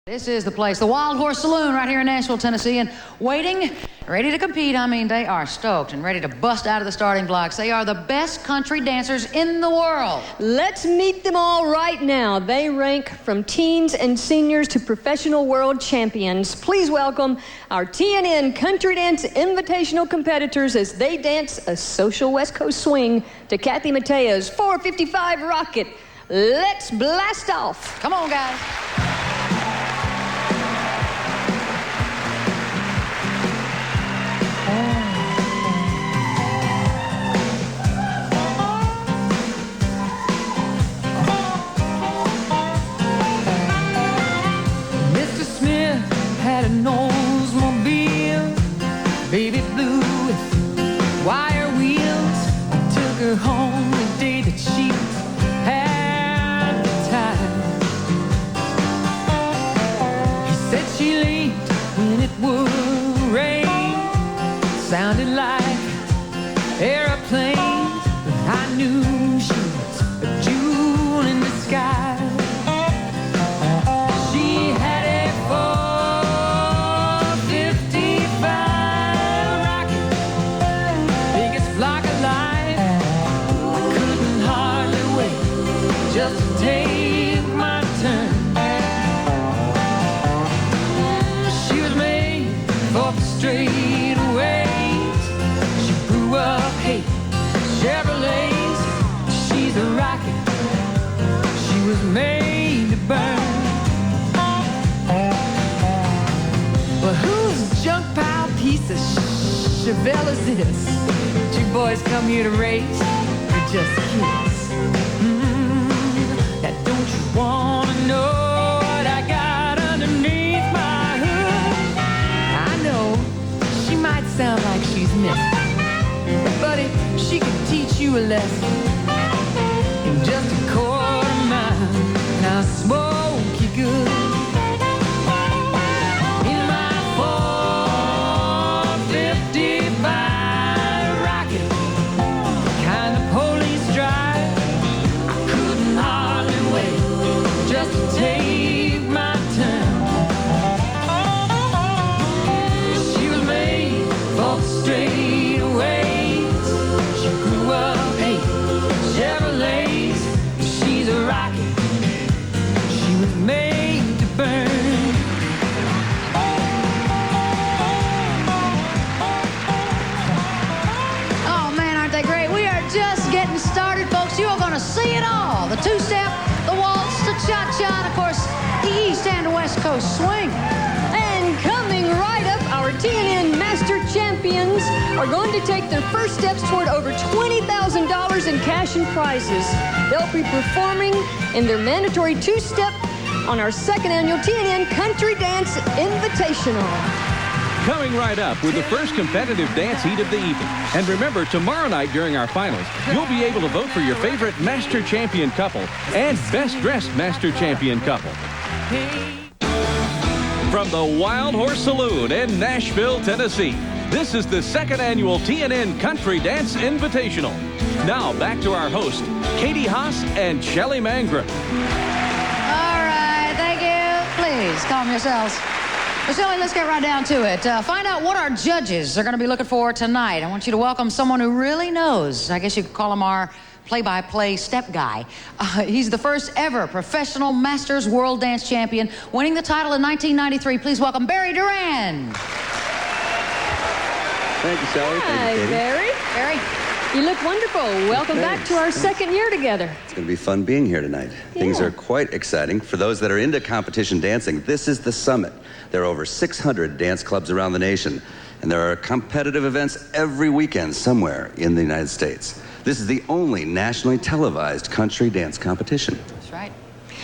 This is the place, the Wild Horse Saloon right here in Nashville, Tennessee, and waiting, ready to compete. I mean, they are stoked and ready to bust out of the starting blocks. They are the best country dancers in the world. Let's meet them all right now. They rank from teens and seniors to professional world champions. Please welcome our TNN Country Dance Invitational competitors as they dance a social West Coast swing to Kathy Matea's 455 Rocket. Let's blast off. Come on, guys. Had an Oldsmobile, baby blue with wire wheels. I took her home the day that she had the time. He said she left when it would rain. Sounded like airplanes, but I knew she was a jewel in the sky. Just to take my turn. She was made for the straightaways. She grew up hating Chevrolets. She's a rocket. She was made to burn. But whose junk pile piece of Chevelle is this? Two boys come here to race or just kiss? Wanna know what I got underneath my hood? I know she might sound like she's missing, but buddy, she could teach you a lesson in just a quarter mile. And I'll smoke you good. In my 455 Rocket, the kind of police drive, I couldn't hardly wait just to take my turn. She was made for the straightaways. She grew up hating Chevrolets. She's a rocket. She was made to burn. Oh man, aren't they great? We are just getting started, folks. You are going to see it all. The two-step, the waltz, the cha-cha, and of course, the East and West Coast swing. And coming right up, our TNN Master Champions are going to take their first steps toward over $20,000 in cash and prizes. They'll be performing in their mandatory two-step on our second annual TNN Country Dance Invitational. Coming right up with the first competitive dance heat of the evening. And remember, tomorrow night during our finals, you'll be able to vote for your favorite Master Champion couple and Best Dressed Master Champion couple. From the Wild Horse Saloon in Nashville, Tennessee, this is the second annual TNN Country Dance Invitational. Now back to our host, Katie Haas and Shelley Mangrum. All right, thank you. Please calm yourselves. Well, Shelley, let's get right down to it. Find out what our judges are going to be looking for tonight. I want you to welcome someone who really knows. I guess you could call him our play-by-play step guy. He's the first ever professional Masters World Dance Champion, winning the title in 1993. Please welcome Barry Duran. Thank you, Shelley. Hi, Thank you, Katie. Barry. Barry. You look wonderful. Welcome back to our second year together. It's going to be fun being here tonight. Yeah. Things are quite exciting. For those that are into competition dancing, this is the summit. There are over 600 dance clubs around the nation, and there are competitive events every weekend somewhere in the United States. This is the only nationally televised country dance competition. That's right.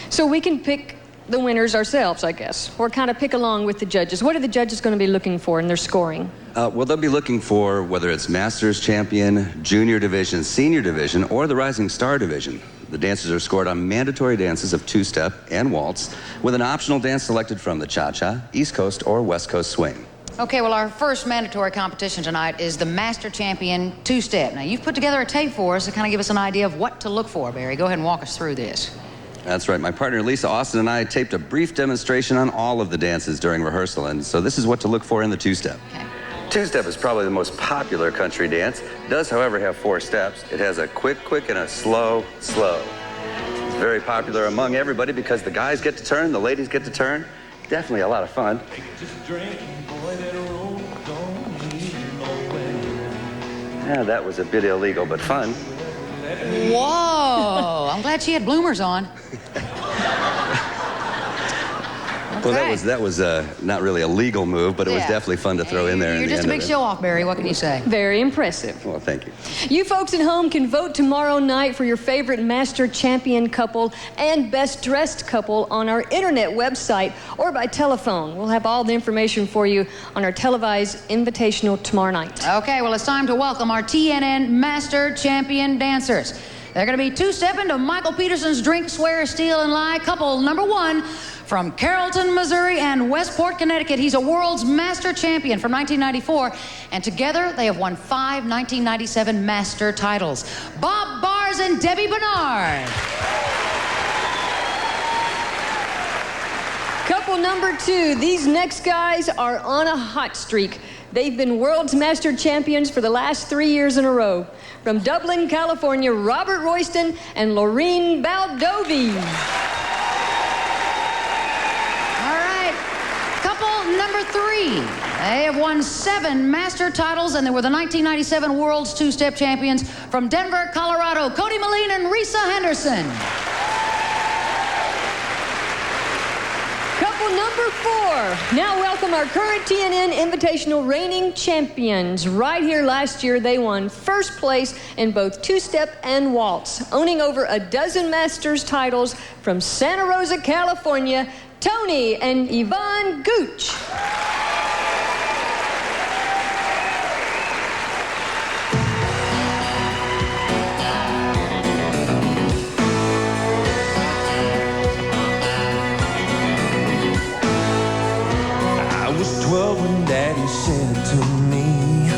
So we can pick the winners ourselves, I guess, or kind of pick along with the judges. What are the judges going to be looking for in their scoring? Well, they'll be looking for whether it's Masters Champion, Junior Division, Senior Division, or the Rising Star Division. The dancers are scored on mandatory dances of two-step and waltz, with an optional dance selected from the cha-cha, East Coast, or West Coast swing. Okay, well, our first mandatory competition tonight is the Master Champion two-step. Now, you've put together a tape for us to kind of give us an idea of what to look for, Barry. Go ahead and walk us through this. That's right. My partner Lisa Austin and I taped a brief demonstration on all of the dances during rehearsal, and so this is what to look for in the two-step. Okay. Two-step is probably the most popular country dance. It does, however, have 4 steps. It has a quick, quick, and a slow, slow. It's very popular among everybody because the guys get to turn, the ladies get to turn. Definitely a lot of fun. Yeah, that was a bit illegal, but fun. Whoa! I'm glad she had bloomers on. Well, that was not really a legal move, but it was definitely fun to throw in there. You're just a big show-off, Barry. What can you say? Very impressive. Well, thank you. You folks at home can vote tomorrow night for your favorite Master Champion couple and Best Dressed couple on our internet website or by telephone. We'll have all the information for you on our televised invitational tomorrow night. Okay, well, it's time to welcome our TNN Master Champion dancers. They're going to be two-stepping to Michael Peterson's Drink, Swear, Steal, and Lie. Couple number 1 from Carrollton, Missouri, and Westport, Connecticut. He's a world's master champion from 1994, and together they have won 5 1997 master titles. Bob Bars and Debbie Bernard. Couple number 2, these next guys are on a hot streak. They've been world's master champions for the last 3 years in a row. From Dublin, California, Robert Royston and Laureen Baldovi. All right, couple number 3. They have won 7 master titles, and they were the 1997 World's Two-Step Champions from Denver, Colorado, Cody Moline and Risa Henderson. Couple number 4. Now welcome our current TNN Invitational reigning champions. Right here last year, they won first place in both two-step and waltz, owning over a dozen Masters titles from Santa Rosa, California, Tony and Yvonne Gooch. When Daddy said to me,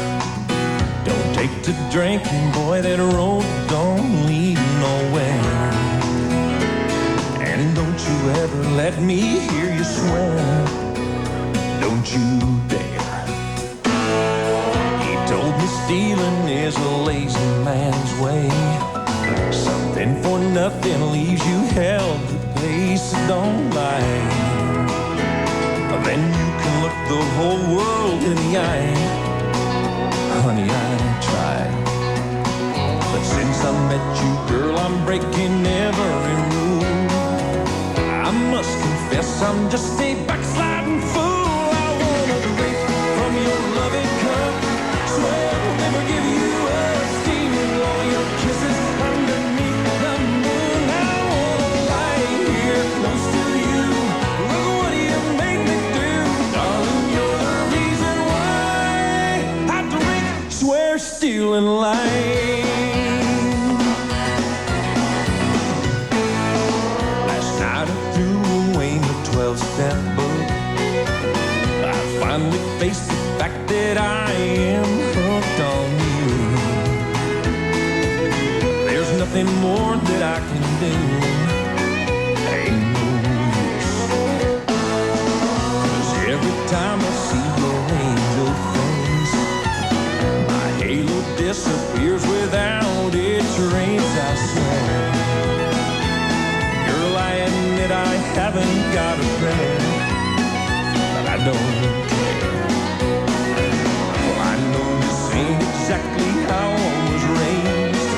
don't take to drinking, boy, that road don't lead nowhere. And don't you ever let me hear you swear, don't you dare. He told me stealing is a lazy man's way. Something for nothing leaves you hell to pay, so don't lie. Then you can look the whole world in the eye. Honey, I tried. But since I met you, girl, I'm breaking every rule. I must confess I'm just a backsliding fool. I wanna drink from your loving cup. Swear I'll never give you a steal. All your kisses underneath the moon. I wanna lie here close to you. Look what you made me do. Darling, you're the reason why I drink, swear, steal, and lie. Last night I threw away my 12-step book. I finally faced the fact that I am hooked on you. There's nothing more that I can do. Ain't no use. 'Cause every time I see your angel face, my halo disappears without its rays, I swear. Girl, I admit I haven't got a prayer, but I don't care. Well, I know this ain't exactly how I was raised,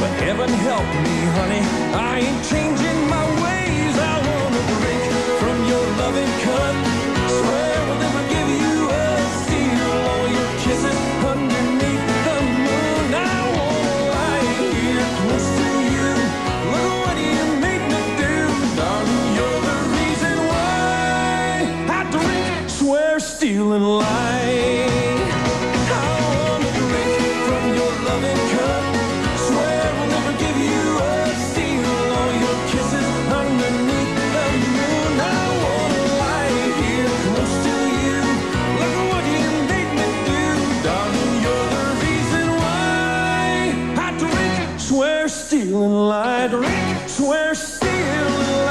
but heaven help me, honey, I ain't changing my ways. I wanna drink from your loving cup. Swear I'll never give you a steal. All your kisses underneath the moon. I wanna lie here close to you. Look what you made me do. Darling, you're the reason why I drink, swear, steal, and lie. I wanna drink from your loving cup. Swear I'll never give you a steal. All your kisses underneath the moon. I wanna lie here close to you. Look what you made me do. Darling, you're the reason why I drink, swear, steal, and lie. Drink, swear, steal, and lie.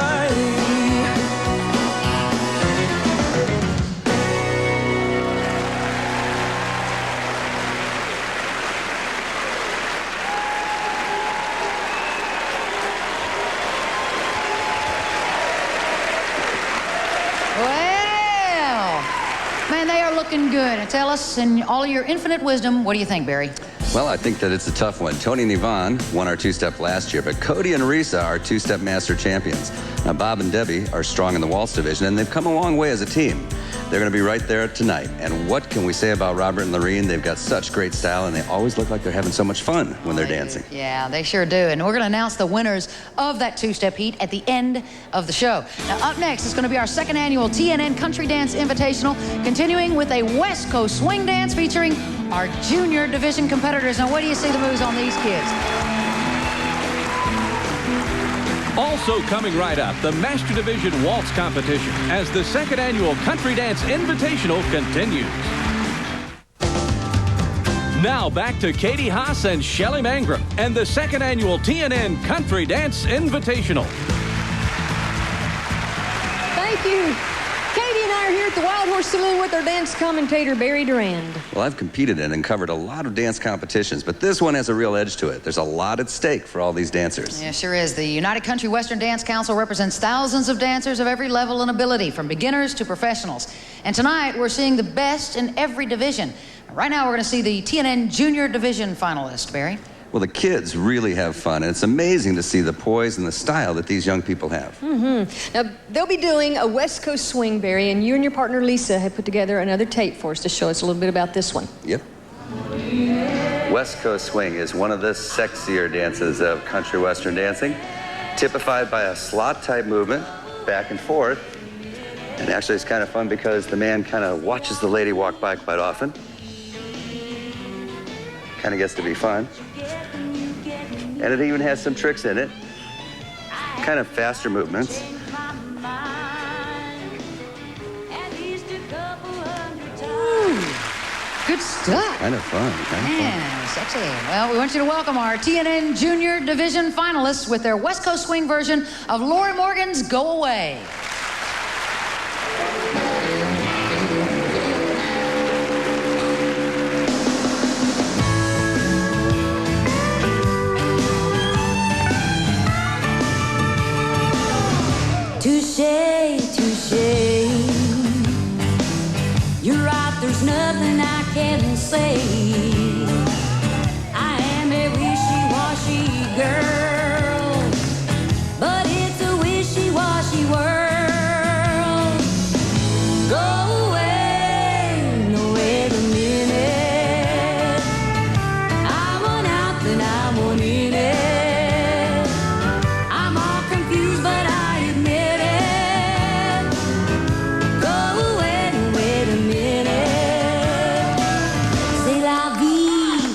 looking good. And tell us, in all your infinite wisdom, what do you think, Barry? Well, I think that it's a tough one. Tony and Yvonne won our two-step last year, but Cody and Risa are two-step master champions. Now, Bob and Debbie are strong in the waltz division, and they've come a long way as a team. They're going to be right there tonight. And what can we say about Robert and Lorene? They've got such great style, and they always look like they're having so much fun when they're dancing. Yeah, they sure do. And we're going to announce the winners of that two-step heat at the end of the show. Now, up next is going to be our second annual TNN Country Dance Invitational, continuing with a West Coast swing dance featuring our junior division competitors. Now, what do you see the moves on these kids? Also coming right up, the Master Division Waltz competition as the second annual Country Dance Invitational continues. Now back to Katie Haas and Shelley Mangrum and the second annual TNN Country Dance Invitational. Thank you. Katie and I are here at the Wild Horse Saloon with our dance commentator, Barry Durand. Well, I've competed in and covered a lot of dance competitions, but this one has a real edge to it. There's a lot at stake for all these dancers. Yeah, sure is. The United Country Western Dance Council represents thousands of dancers of every level and ability, from beginners to professionals. And tonight, we're seeing the best in every division. Right now, we're going to see the TNN Junior Division finalist, Barry. Well, the kids really have fun, and it's amazing to see the poise and the style that these young people have. Now, they'll be doing a West Coast swing, Barry, and you and your partner, Lisa, have put together another tape for us to show us a little bit about this one. Yep. West Coast swing is one of the sexier dances of country western dancing, typified by a slot-type movement, back and forth. And actually, it's kind of fun because the man kind of watches the lady walk by quite often. Kind of gets to be fun. And it even has some tricks in it. Kind of faster movements. Good stuff. Kind of fun. Man, sexy. Well, we want you to welcome our TNN Junior Division finalists with their West Coast swing version of Lori Morgan's Go Away. Touché, touché. You're right, there's nothing I can say. I am a wishy-washy girl, but it's a wishy-washy world. Go away, no wait a minute. I want out, then I want in it. I'm all confused, but I admit it. Go away, no wait a minute. C'est la vie.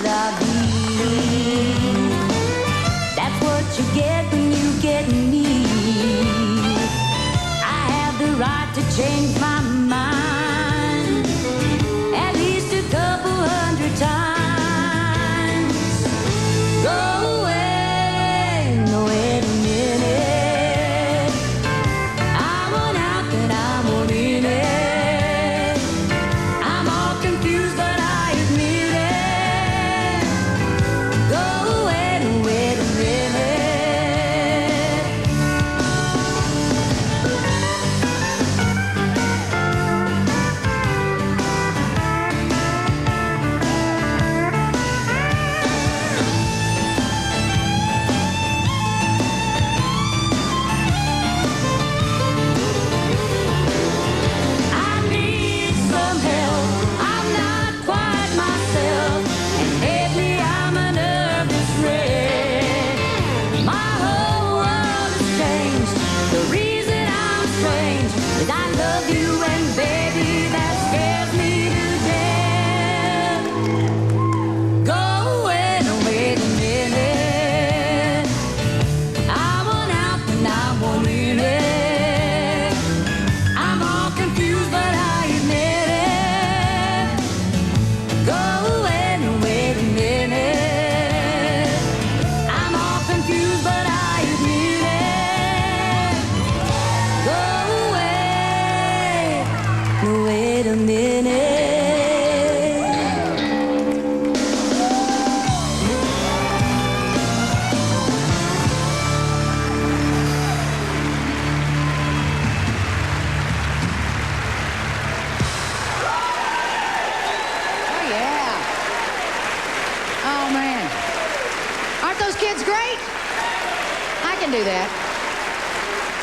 do that.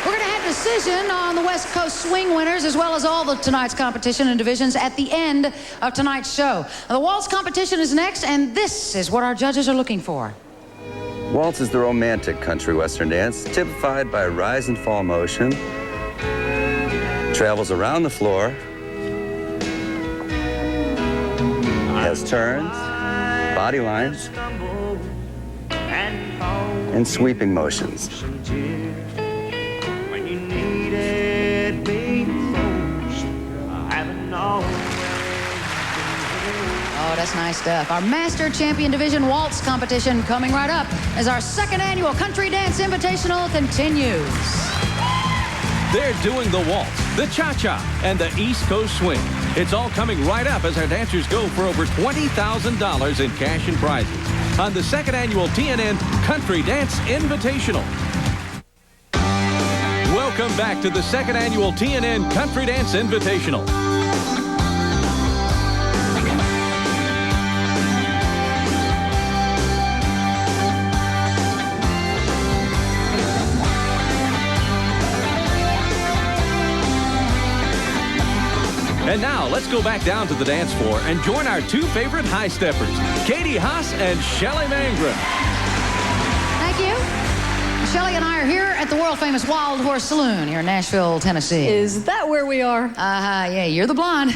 We're going to have a decision on the West Coast swing winners as well as all of tonight's competition and divisions at the end of tonight's show. The waltz competition is next, and this is what our judges are looking for. Waltz is the romantic country western dance, typified by rise and fall motion. Travels around the floor. Has turns, body lines, and sweeping motions. Oh, that's nice stuff. Our Master Champion Division Waltz competition coming right up as our second annual Country Dance Invitational continues. They're doing the waltz, the cha-cha, and the East Coast swing. It's all coming right up as our dancers go for over $20,000 in cash and prizes on the second annual TNN Country Dance Invitational. Welcome back to the second annual TNN Country Dance Invitational. And now, let's go back down to the dance floor and join our two favorite high steppers, Katie Haas and Shelley Mangrum. Thank you. Shelley and I are here at the world-famous Wild Horse Saloon here in Nashville, Tennessee. Is that where we are? Yeah, you're the blonde.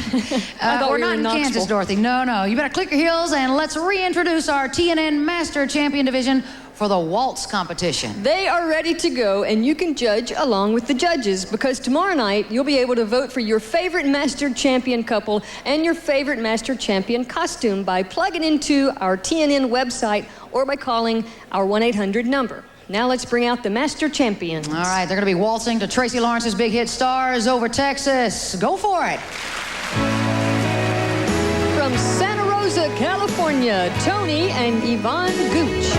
We're not in Kansas, Dorothy. No. You better click your heels and let's reintroduce our TNN Master Champion Division for the waltz competition. They are ready to go, and you can judge along with the judges, because tomorrow night you'll be able to vote for your favorite Master Champion couple and your favorite Master Champion costume by plugging into our TNN website or by calling our 1-800 number. Now let's bring out the Master Champions. All right, they're going to be waltzing to Tracy Lawrence's big hit Stars Over Texas. Go for it. From Santa Rosa, California, Tony and Yvonne Gooch.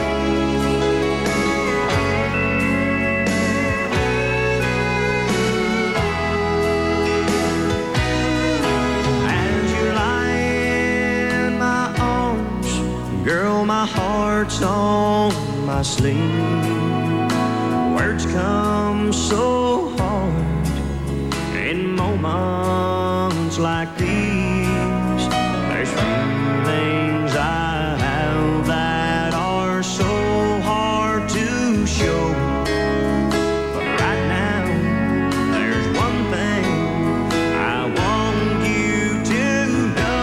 Girl, my heart's on my sleeve. Words come so hard in moments like these. There's feelings I have that are so hard to show. But right now, there's one thing I want you to know.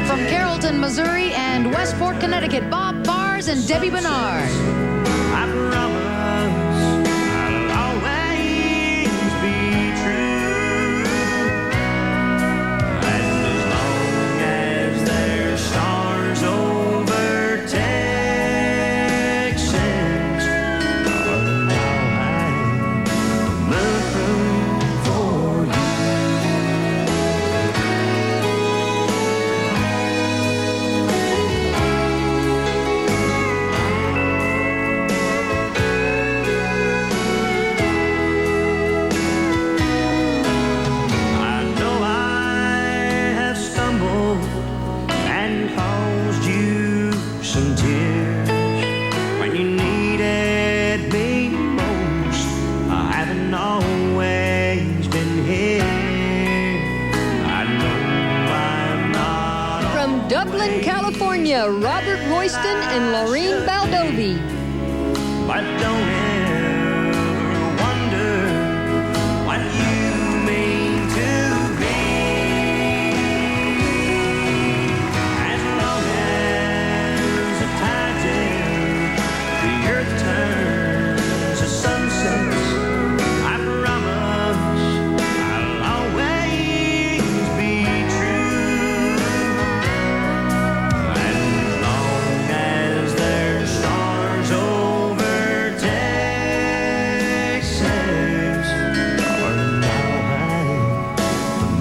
From Carrollton, Missouri and Westport, Connecticut, Bob Bars and Debbie Bernard. I promise I'll always be true. And as long as there's stars over Texas, darling, I'll hang the moon for you. Dublin, California, Robert Royston and Laureen Baldovi. But don't ever wonder what you mean to me. As long as the tide's in, the earth turns to sunsets, I promise I'll always be true. And as long as there's stars over Texas, darling, I'll hang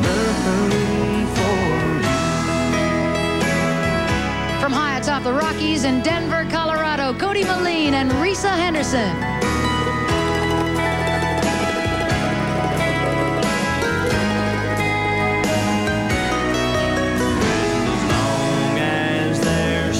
the moon for you. From high atop the Rockies in Denver, Colorado, Cody Moline and Risa Henderson. As long as there's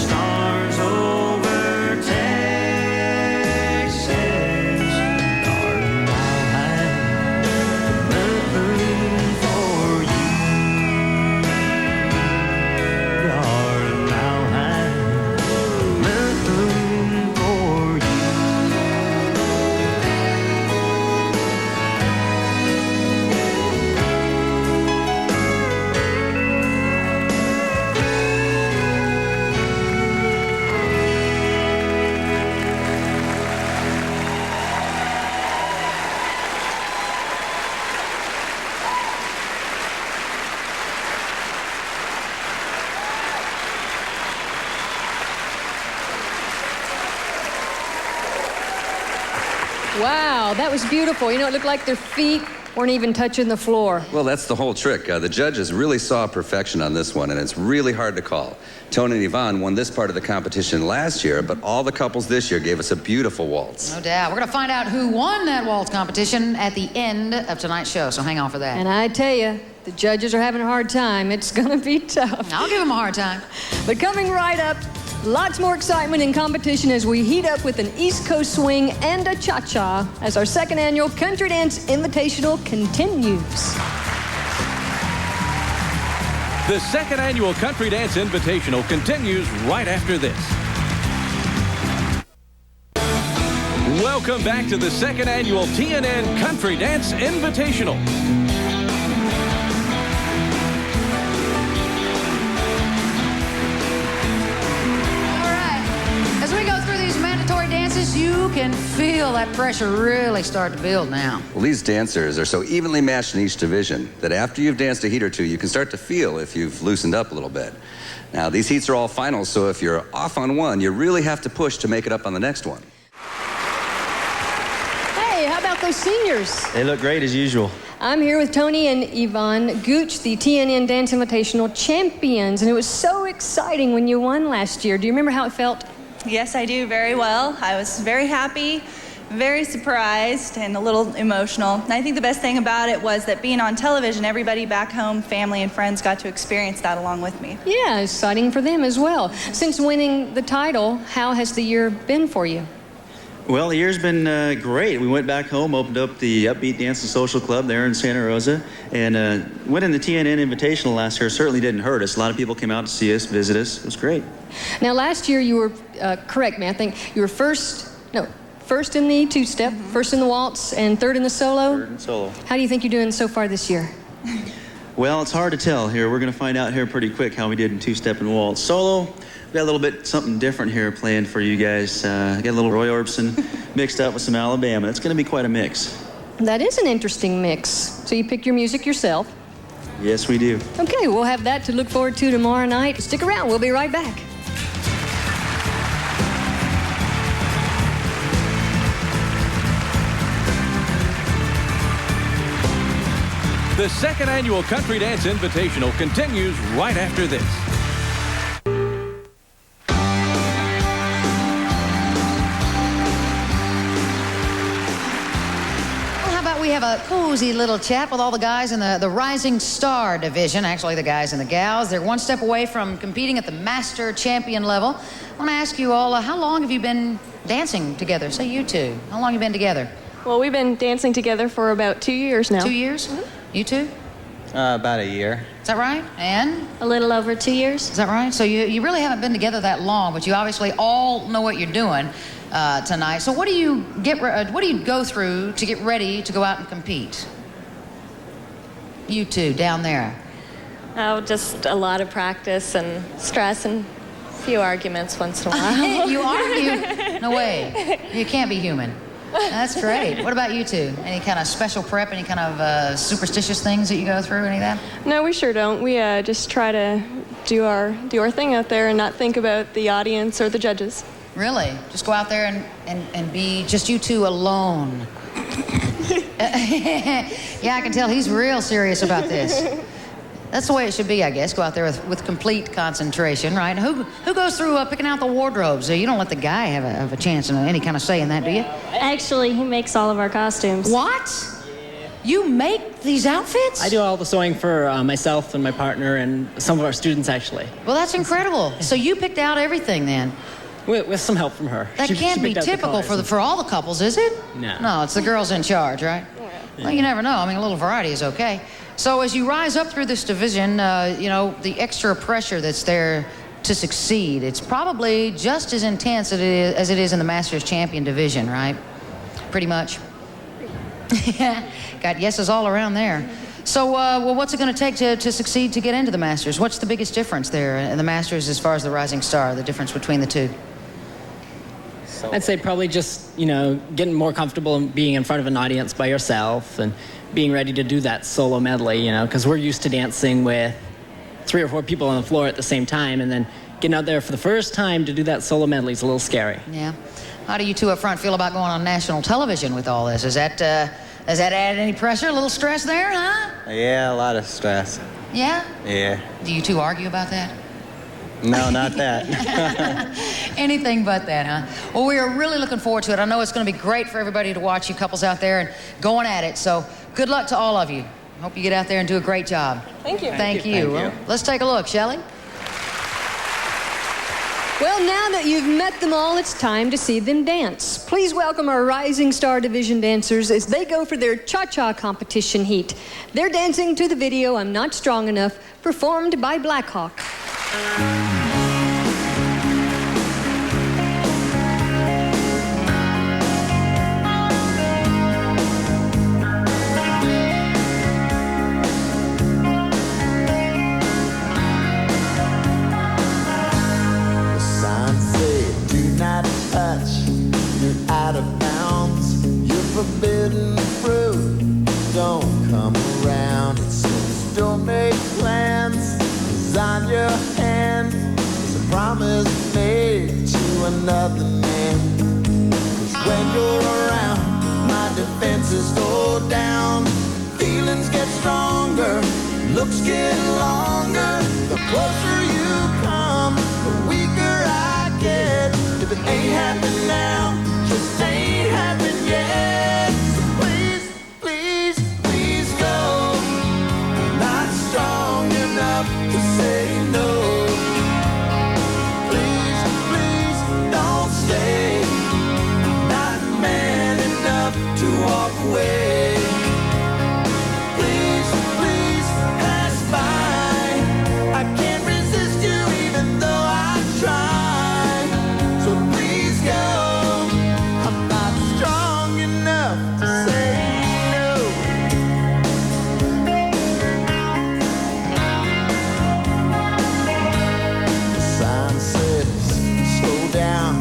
Wow, that was beautiful. You know, it looked like their feet weren't even touching the floor. Well, that's the whole trick. The judges really saw perfection on this one, and it's really hard to call. Tony and Yvonne won this part of the competition last year, but all the couples this year gave us a beautiful waltz. No doubt. We're going to find out who won that waltz competition at the end of tonight's show, so hang on for that. And I tell you, the judges are having a hard time. It's going to be tough. I'll give them a hard time. But coming right up, lots more excitement and competition as we heat up with an East Coast swing and a cha-cha as our second annual Country Dance Invitational continues. The second annual Country Dance Invitational continues right after this. Welcome back to the second annual TNN Country Dance Invitational. You can feel that pressure really start to build now. Well, these dancers are so evenly matched in each division that after you've danced a heat or two, you can start to feel if you've loosened up a little bit. Now, these heats are all finals, so if you're off on one, you really have to push to make it up on the next one. Hey, how about those seniors? They look great as usual. I'm here with Tony and Yvonne Gooch, the TNN Dance Invitational champions, and it was so exciting when you won last year. Do you remember how it felt? Yes, I do very well. I was very happy, very surprised, and a little emotional. And I think the best thing about it was that being on television, everybody back home, family and friends got to experience that along with me. Yeah, exciting for them as well. Since winning the title, how has the year been for you? Well, the year's been great. We went back home, opened up the Upbeat Dance and Social Club there in Santa Rosa, and winning the TNN Invitational last year certainly didn't hurt us. A lot of people came out to see us, visit us. It was great. Now, last year you were, correct me, I think you were first in the two-step, first in the waltz, and third in the solo. Third in solo. How do you think you're doing so far this year? Well, it's hard to tell here. We're going to find out here pretty quick how we did in two-step and waltz. Solo, we got a little bit something different here planned for you guys. Got a little Roy Orbison mixed up with some Alabama. It's going to be quite a mix. That is an interesting mix. So you pick your music yourself? Yes, we do. Okay, we'll have that to look forward to tomorrow night. Stick around. We'll be right back. The second annual Country Dance Invitational continues right after this. We have a cozy little chat with all the guys in the Rising Star division. Actually, the guys and the gals. They're one step away from competing at the Master Champion level. I want to ask you all, how long have you been dancing together? Say you two. How long have you been together? Well, we've been dancing together for about 2 years now. 2 years? Mm-hmm. You two? About a year. Is that right? And? A little over 2 years. Is that right? So you really haven't been together that long, but you obviously all know what you're doing tonight. So what do you go through to get ready to go out and compete? You two down there. Oh, just a lot of practice and stress and a few arguments once in a while. You argue? No way. You can't be human. That's great. What about you two? Any kind of special prep, any kind of superstitious things that you go through, any of that? No, we sure don't. We just try to do our thing out there and not think about the audience or the judges. Really? Just go out there and be just you two alone. Yeah, I can tell he's real serious about this. That's the way it should be, I guess. Go out there with complete concentration, right? Who goes through picking out the wardrobes? You don't let the guy have a chance in any kind of say in that, do you? Actually, he makes all of our costumes. What? Yeah. You make these outfits? I do all the sewing for myself and my partner and some of our students, actually. Well, that's incredible. So you picked out everything then? With some help from her. That can't be typical for all the couples, is it? No. No, it's the girls in charge, right? Yeah. Well, you never know. I mean, a little variety is okay. So as you rise up through this division, the extra pressure that's there to succeed, it's probably just as intense as it is in the Masters Champion division, right? Pretty much. Got yeses all around there. So, what's it going to take to succeed to get into the Masters? What's the biggest difference there in the Masters as far as the Rising Star, the difference between the two? I'd say probably just, getting more comfortable in being in front of an audience by yourself and being ready to do that solo medley, because we're used to dancing with 3 or 4 people on the floor at the same time, and then, getting out there for the first time to do that solo medley is a little scary. Yeah. How do you two up front feel about going on national television with all this? Does that add any pressure, a little stress there, huh? Yeah, a lot of stress. Yeah? Yeah. Do you two argue about that? No, not that. Anything but that, huh? Well, we are really looking forward to it. I know it's going to be great for everybody to watch you couples out there and going at it. So good luck to all of you. Hope you get out there and do a great job. Thank you. Thank you. Well, let's take a look, shall we? Well, now that you've met them all, it's time to see them dance. Please welcome our Rising Star Division dancers as they go for their cha-cha competition heat. They're dancing to the video I'm Not Strong Enough, performed by Blackhawk. Out of bounds, you're forbidden fruit. Don't come around. It says don't make plans. Design your hand. It's a promise made to another man. 'Cause when you're around, my defenses go down. Feelings get stronger, looks get longer. The closer you come, the weaker I get. If it ain't happened now, just ain't happened yet. So please, please, please go. I'm not strong enough to say no. Please, please don't stay. I'm not man enough to walk away. Please, please pass by. I can't resist you even though I try. So please go. I'm not strong enough to say no. The sign says slow down,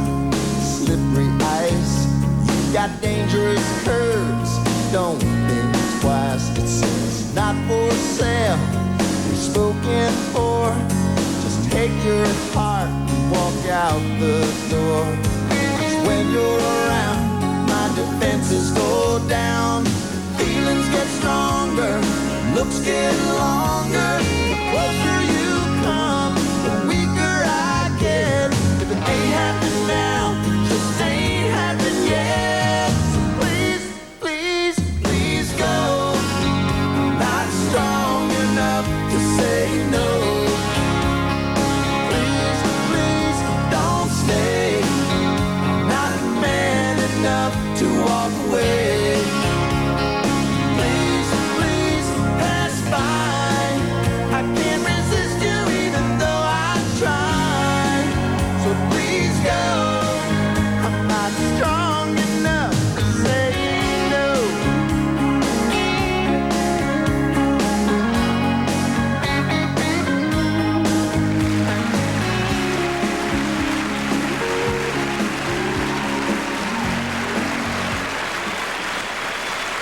slippery ice. You got dangerous curves, don't think twice. It says not for sale, you're spoken for. Just take your heart and walk out the door. 'Cause when you're around, my defenses go down. Feelings get stronger, looks get longer. The closer you come, the weaker I get. If it ain't happened now, just ain't happened yet. So please, please, please go. I'm not strong enough to say no. Please, please don't stay. I'm not man enough to walk away. Please, please pass by. I can't resist you even though I try. So please go. I'm not strong enough to say no.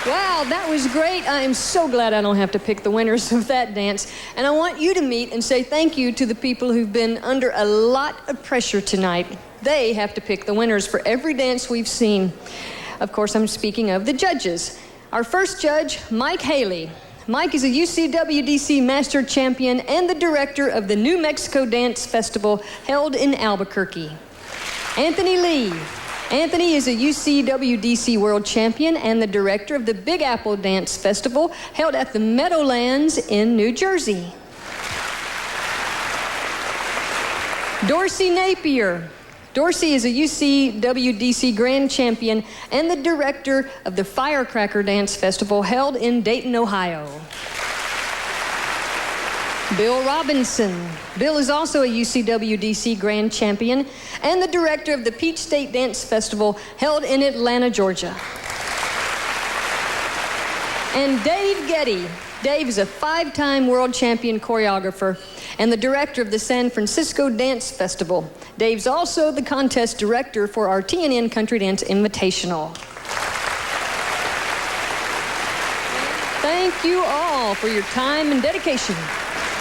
Wow, that was great. I am so glad I don't have to pick the winners of that dance. And I want you to meet and say thank you to the people who've been under a lot of pressure tonight. They have to pick the winners for every dance we've seen. Of course, I'm speaking of the judges. Our first judge, Mike Haley. Mike is a UCWDC Master Champion and the director of the New Mexico Dance Festival held in Albuquerque. Anthony Lee. Anthony is a UCWDC World Champion and the director of the Big Apple Dance Festival held at the Meadowlands in New Jersey. Dorsey Napier. Dorsey is a UCWDC Grand Champion and the director of the Firecracker Dance Festival held in Dayton, Ohio. Bill Robinson. Bill is also a UCWDC Grand Champion and the director of the Peach State Dance Festival held in Atlanta, Georgia. And Dave Getty. Dave is a 5-time world champion choreographer and the director of the San Francisco Dance Festival. Dave's also the contest director for our TNN Country Dance Invitational. Thank you all for your time and dedication.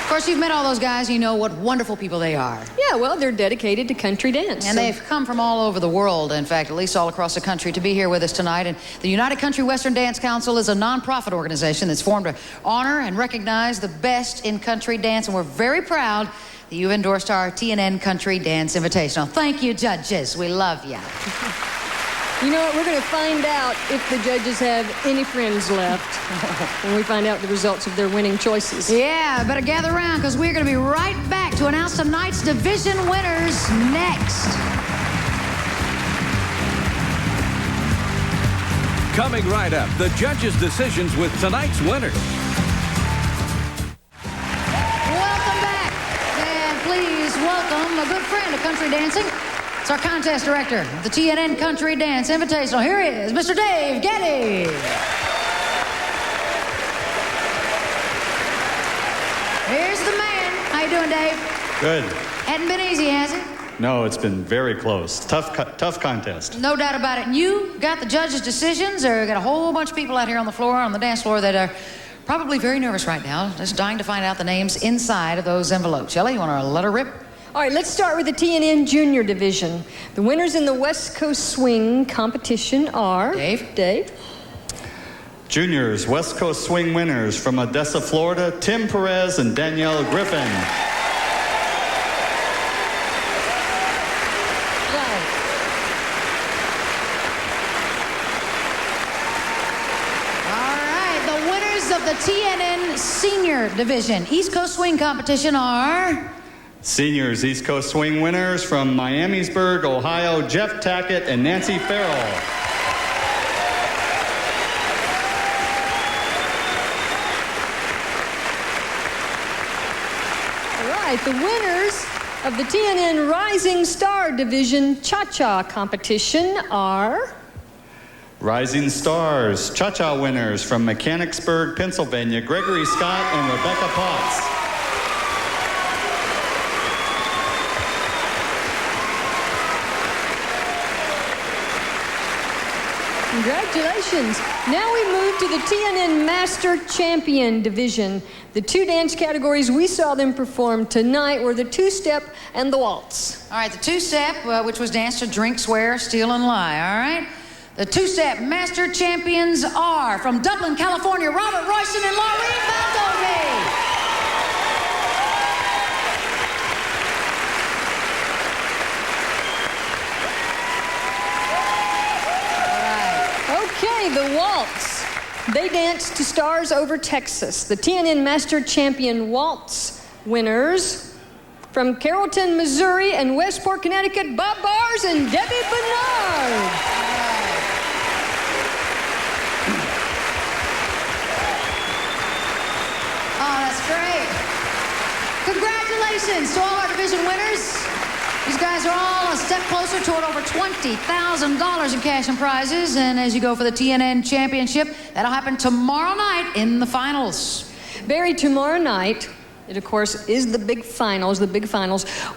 Of course, you've met all those guys. You know what wonderful people they are. Yeah, well, they're dedicated to country dance. And they've come from all over the world, in fact, at least all across the country, to be here with us tonight. And the United Country Western Dance Council is a nonprofit organization that's formed to honor and recognize the best in country dance. And we're very proud that you've endorsed our TNN Country Dance Invitational. Thank you, judges. We love you. You know what? We're going to find out if the judges have any friends left when we find out the results of their winning choices. Yeah, better gather around because we're going to be right back to announce tonight's division winners next. Coming right up, the judges' decisions with tonight's winners. Welcome back. And please welcome a good friend of country dancing. It's our contest director of the TNN Country Dance Invitational. Here he is, Mr. Dave Getty. Here's the man. How you doing, Dave? Good. Hadn't been easy, has it? No, it's been very close. Tough contest. No doubt about it. And you got the judges' decisions, or got a whole bunch of people out here on the floor, on the dance floor, that are probably very nervous right now, just dying to find out the names inside of those envelopes. Shelley, you want to let her rip? All right, let's start with the TNN Junior Division. The winners in the West Coast Swing competition are... Dave? Juniors, West Coast Swing winners from Odessa, Florida, Tim Perez and Danielle Griffin. Of the TNN Senior Division, East Coast Swing competition are... Seniors, East Coast Swing winners from Miamisburg, Ohio, Jeff Tackett and Nancy Farrell. All right, the winners of the TNN Rising Star Division Cha-Cha competition are... Rising Stars, Cha-Cha winners from Mechanicsburg, Pennsylvania, Gregory Scott and Rebecca Potts. Congratulations. Now we move to the TNN Master Champion Division. The two dance categories we saw them perform tonight were the two-step and the waltz. All right, the two-step, which was dance to Drink, Swear, Steal, and Lie, all right? The two-step master champions are from Dublin, California, Robert Royston and Laureen Baldovi. All right. Okay, the waltz. They danced to Stars Over Texas. The TNN Master Champion Waltz winners from Carrollton, Missouri and Westport, Connecticut, Bob Bars and Debbie Bernard. Great. Congratulations to all our division winners. These guys are all a step closer toward over $20,000 in cash and prizes. And as you go for the TNN Championship, that'll happen tomorrow night in the finals. Barry, tomorrow night, it of course is the big finals,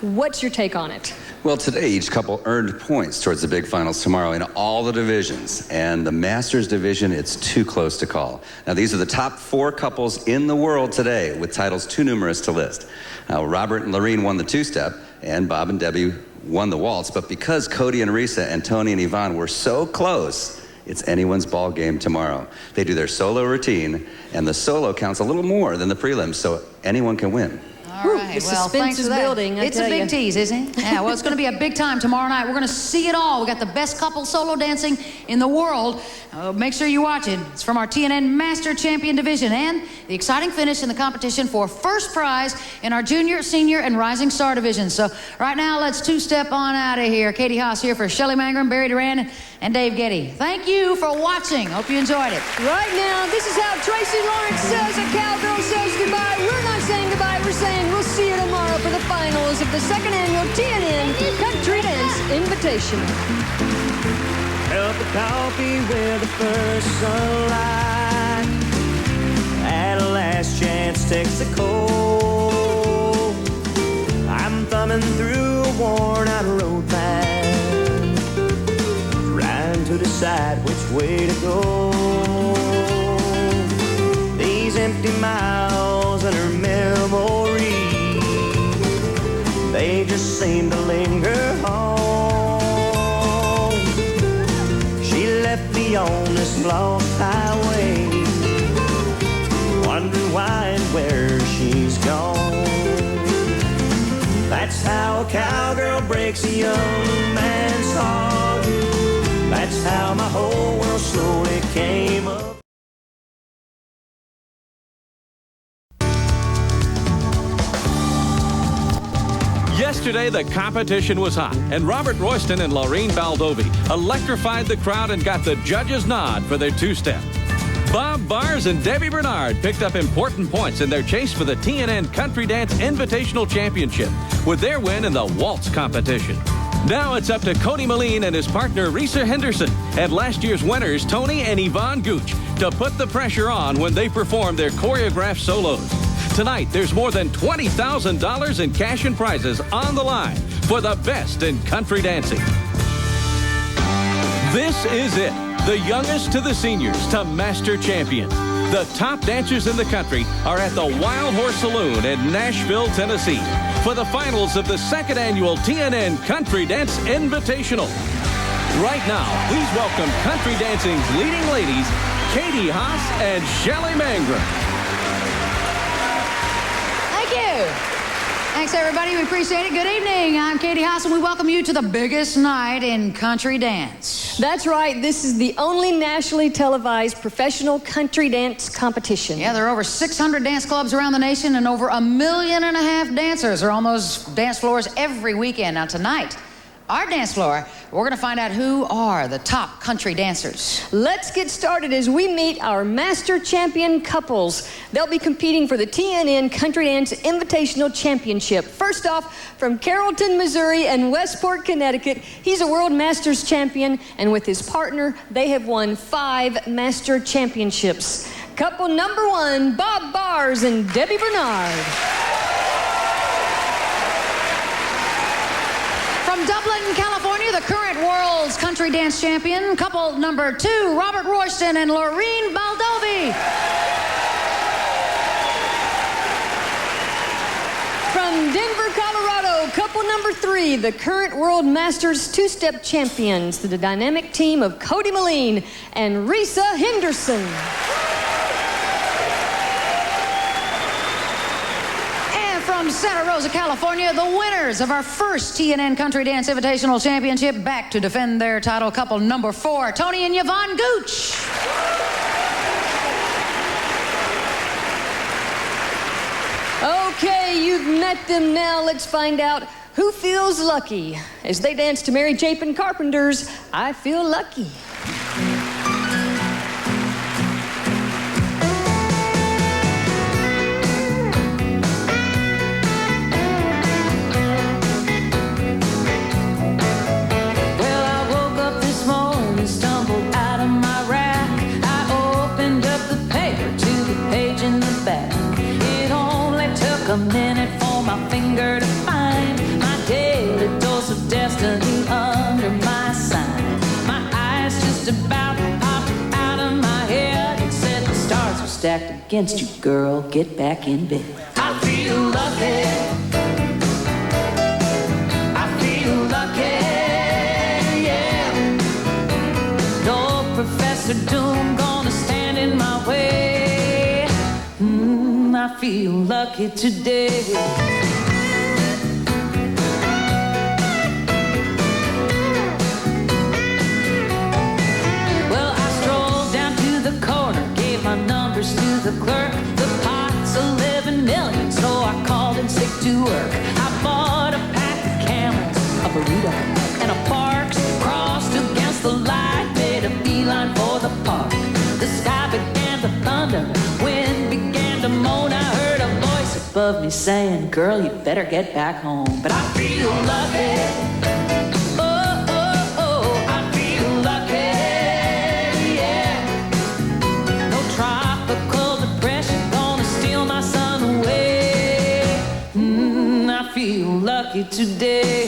What's your take on it? Well, today each couple earned points towards the big finals tomorrow in all the divisions. And the Masters division, it's too close to call. Now, these are the top 4 couples in the world today with titles too numerous to list. Now, Robert and Laureen won the two-step, and Bob and Debbie won the waltz. But because Cody and Risa and Tony and Yvonne were so close, it's anyone's ball game tomorrow. They do their solo routine, and the solo counts a little more than the prelims, so anyone can win. All right, the well, suspense thanks is for that. building, I It's a tell big you. tease, isn't it? Yeah, well, it's going to be a big time tomorrow night. We're going to see it all. We got the best couple solo dancing in the world. Make sure you watch it. It's from our TNN Master Champion Division and the exciting finish in the competition for first prize in our Junior, Senior, and Rising Star Division. So right now, let's two-step on out of here. Katie Haas here for Shelley Mangrum, Barry Duran, and Dave Getty. Thank you for watching. Hope you enjoyed it. Right now, this is how Tracy Lawrence says a cowgirl says goodbye. We're not saying goodbye. We're saying we'll see you tomorrow for the finals of the second annual TNN Country Dance Invitational. Help the coffee with the first sunlight. At a last chance, Texaco. I'm thumbing through a worn-out road path, trying to decide which way to go. These empty miles and her memories lost highway, wondering why and where she's gone. That's how a cowgirl breaks a young man's heart. That's how my whole world slowly came up. Yesterday, the competition was hot, and Robert Royston and Laureen Baldovi electrified the crowd and got the judges' nod for their two-step. Bob Bars and Debbie Bernard picked up important points in their chase for the TNN Country Dance Invitational Championship with their win in the Waltz competition. Now it's up to Cody Moline and his partner Risa Henderson and last year's winners Tony and Yvonne Gooch to put the pressure on when they perform their choreographed solos. Tonight, there's more than $20,000 in cash and prizes on the line for the best in country dancing. This is it. The youngest to the seniors to master champions. The top dancers in the country are at the Wild Horse Saloon in Nashville, Tennessee for the finals of the second annual TNN Country Dance Invitational. Right now, please welcome country dancing's leading ladies, Katie Haas and Shelley Mangrum. Thanks, everybody. We appreciate it. Good evening. I'm Katie Haas, and we welcome you to the biggest night in country dance. That's right. This is the only nationally televised professional country dance competition. Yeah, there are over 600 dance clubs around the nation, and over 1.5 million dancers are on those dance floors every weekend. Now, tonight, our dance floor, we're going to find out who are the top country dancers. Let's get started as we meet our master champion couples. They'll be competing for the TNN Country Dance Invitational Championship. First off, from Carrollton, Missouri and Westport, Connecticut, he's a World Masters champion, and with his partner, they have won 5 master championships. Couple number 1, Bob Bars and Debbie Bernard. From Dublin, California, the current world's country dance champion, couple number 2, Robert Royston and Laureen Baldovi. From Denver, Colorado, couple number 3, the current World Masters two-step champions, the dynamic team of Cody Moline and Risa Henderson. From Santa Rosa, California, the winners of our first TNN Country Dance Invitational Championship, back to defend their title, couple number 4, Tony and Yvonne Gooch. Okay, you've met them now. Let's find out who feels lucky as they dance to Mary Chapin Carpenter's I Feel Lucky. A minute for my finger to find my daily dose of destiny under my sign. My eyes just about popped out of my head. It said the stars are stacked against you, girl. Get back in bed. I feel lucky. I feel lucky, yeah. No Professor Doom gonna stand in my way. I feel lucky today. Well, I strolled down to the corner, gave my numbers to the clerk. The pot's 11 million, so I called in sick to work. I bought a pack of Camels, a burrito, and a Parks. Crossed against the light, made a beeline for the park. The sky began to thunder, wind began to moan. I heard a voice above me saying, girl, you better get back home. But I feel lucky. Oh, oh, oh, I feel lucky, yeah. No tropical depression gonna steal my sun away. I feel lucky today.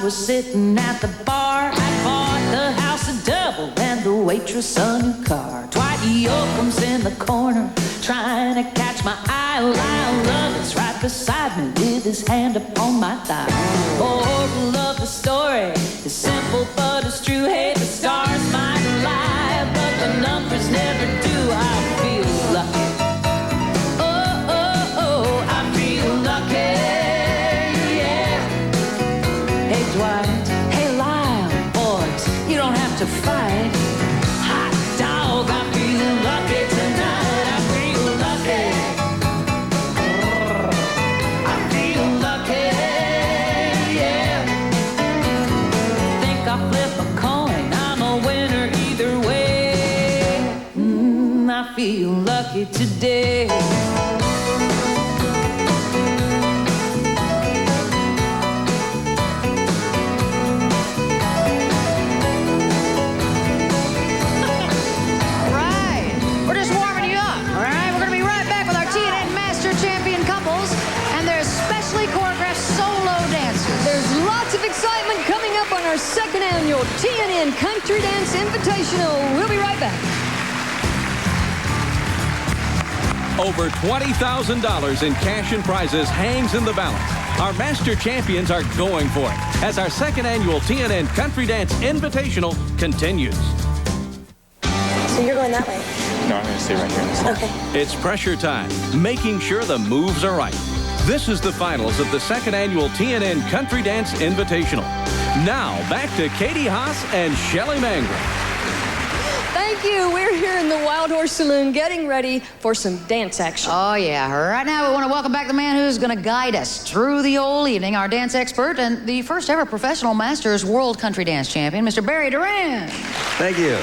was sitting at the bar. I bought the house a double and the waitress a new car. Dwight Yoakam's in the corner trying to catch my eye. Lyle Lovett right beside me with his hand upon my thigh. Moral of the story is simple but it's true. Hey, the stars might lie, but the numbers never do. I feel lucky. Oh, oh, oh, I feel lucky. Yeah. Hey, Dwight. Hey, Lyle. Boys, you don't have to fight. Hot dog, I feel lucky tonight. I feel lucky. I feel lucky. Yeah. Think I'll flip a coin. I'm a winner either way. I feel lucky today. We're just warming you up, all right? We're going to be right back with our TNN Master Champion couples and their specially choreographed solo dances. There's lots of excitement coming up on our second annual TNN Country Dance Invitational. We'll be right back. Over $20,000 in cash and prizes hangs in the balance. Our master champions are going for it as our second annual TNN Country Dance Invitational continues. So you're going that way? No, I'm going to stay right here in the center. Okay. It's pressure time, making sure the moves are right. This is the finals of the second annual TNN Country Dance Invitational. Now, back to Katie Haas and Shelley Mangrum. Thank you. We're here in the Wild Horse Saloon getting ready for some dance action. Oh, yeah. Right now, we want to welcome back the man who's going to guide us through the whole evening, our dance expert and the first ever professional Masters World Country Dance Champion, Mr. Barry Duran. Thank you.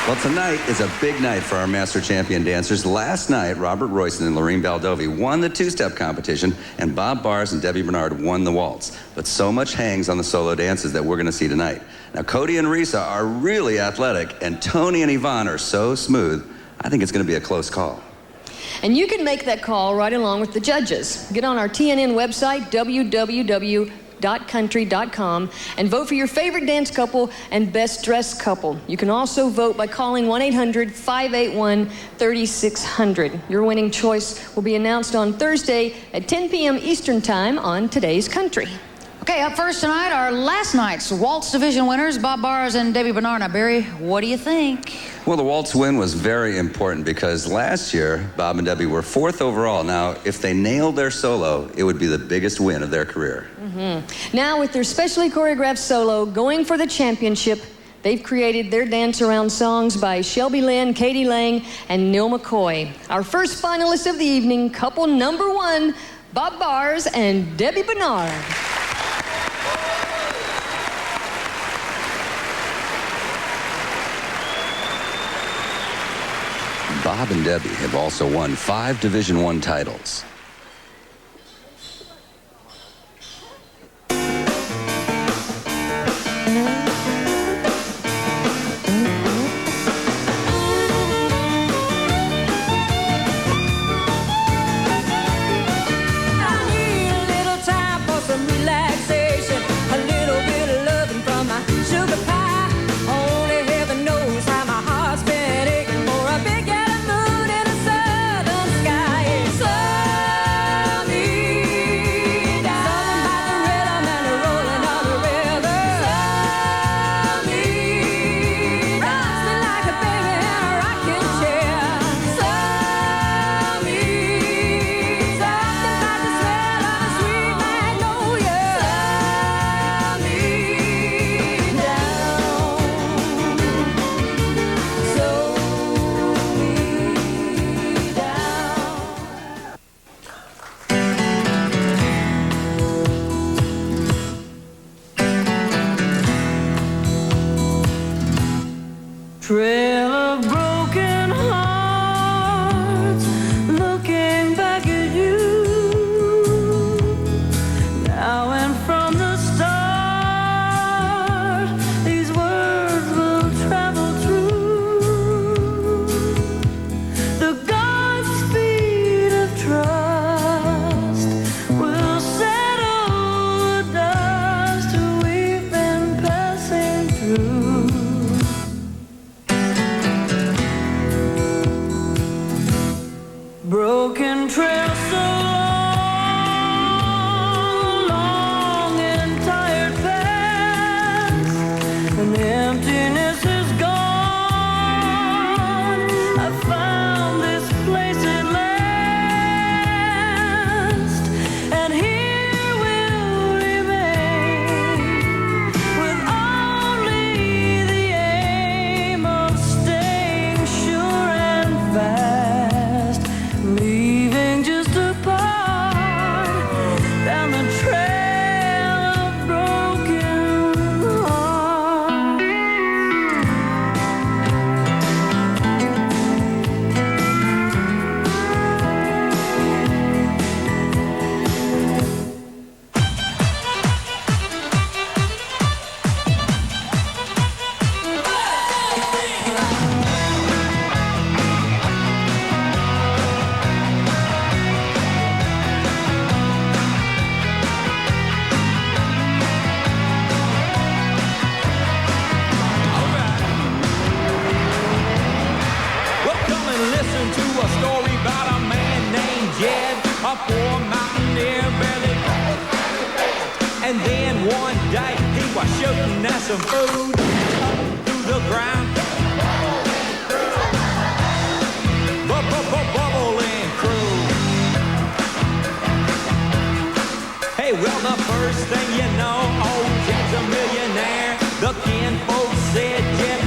Well, tonight is a big night for our Master Champion dancers. Last night, Robert Royston and Lorene Baldovi won the two-step competition, and Bob Bars and Debbie Bernard won the waltz. But so much hangs on the solo dances that we're going to see tonight. Now, Cody and Risa are really athletic, and Tony and Yvonne are so smooth, I think it's going to be a close call. And you can make that call right along with the judges. Get on our TNN website, www.country.com, and vote for your favorite dance couple and best dressed couple. You can also vote by calling 1-800-581-3600. Your winning choice will be announced on Thursday at 10 p.m. Eastern Time on Today's Country. Okay, up first tonight, our last night's Waltz Division winners, Bob Bars and Debbie Bernard. Now, Barry, what do you think? Well, the waltz win was very important because last year, Bob and Debbie were 4th overall. Now, if they nailed their solo, it would be the biggest win of their career. Now, with their specially choreographed solo going for the championship, they've created their dance around songs by Shelby Lynn, Katie Lang, and Neil McCoy. Our first finalists of the evening, couple number 1, Bob Bars and Debbie Bernard. Bob and Debbie have also won 5 Division I titles. Trail of broken hearts, looking back at you. Now and from the start, these words will travel through the Godspeed of trust will settle And then one day he was shooting at some food up through the ground. Bubbling crew. Hey, well, the first thing you know, old Jack's a millionaire. The kinfolk said, Jack.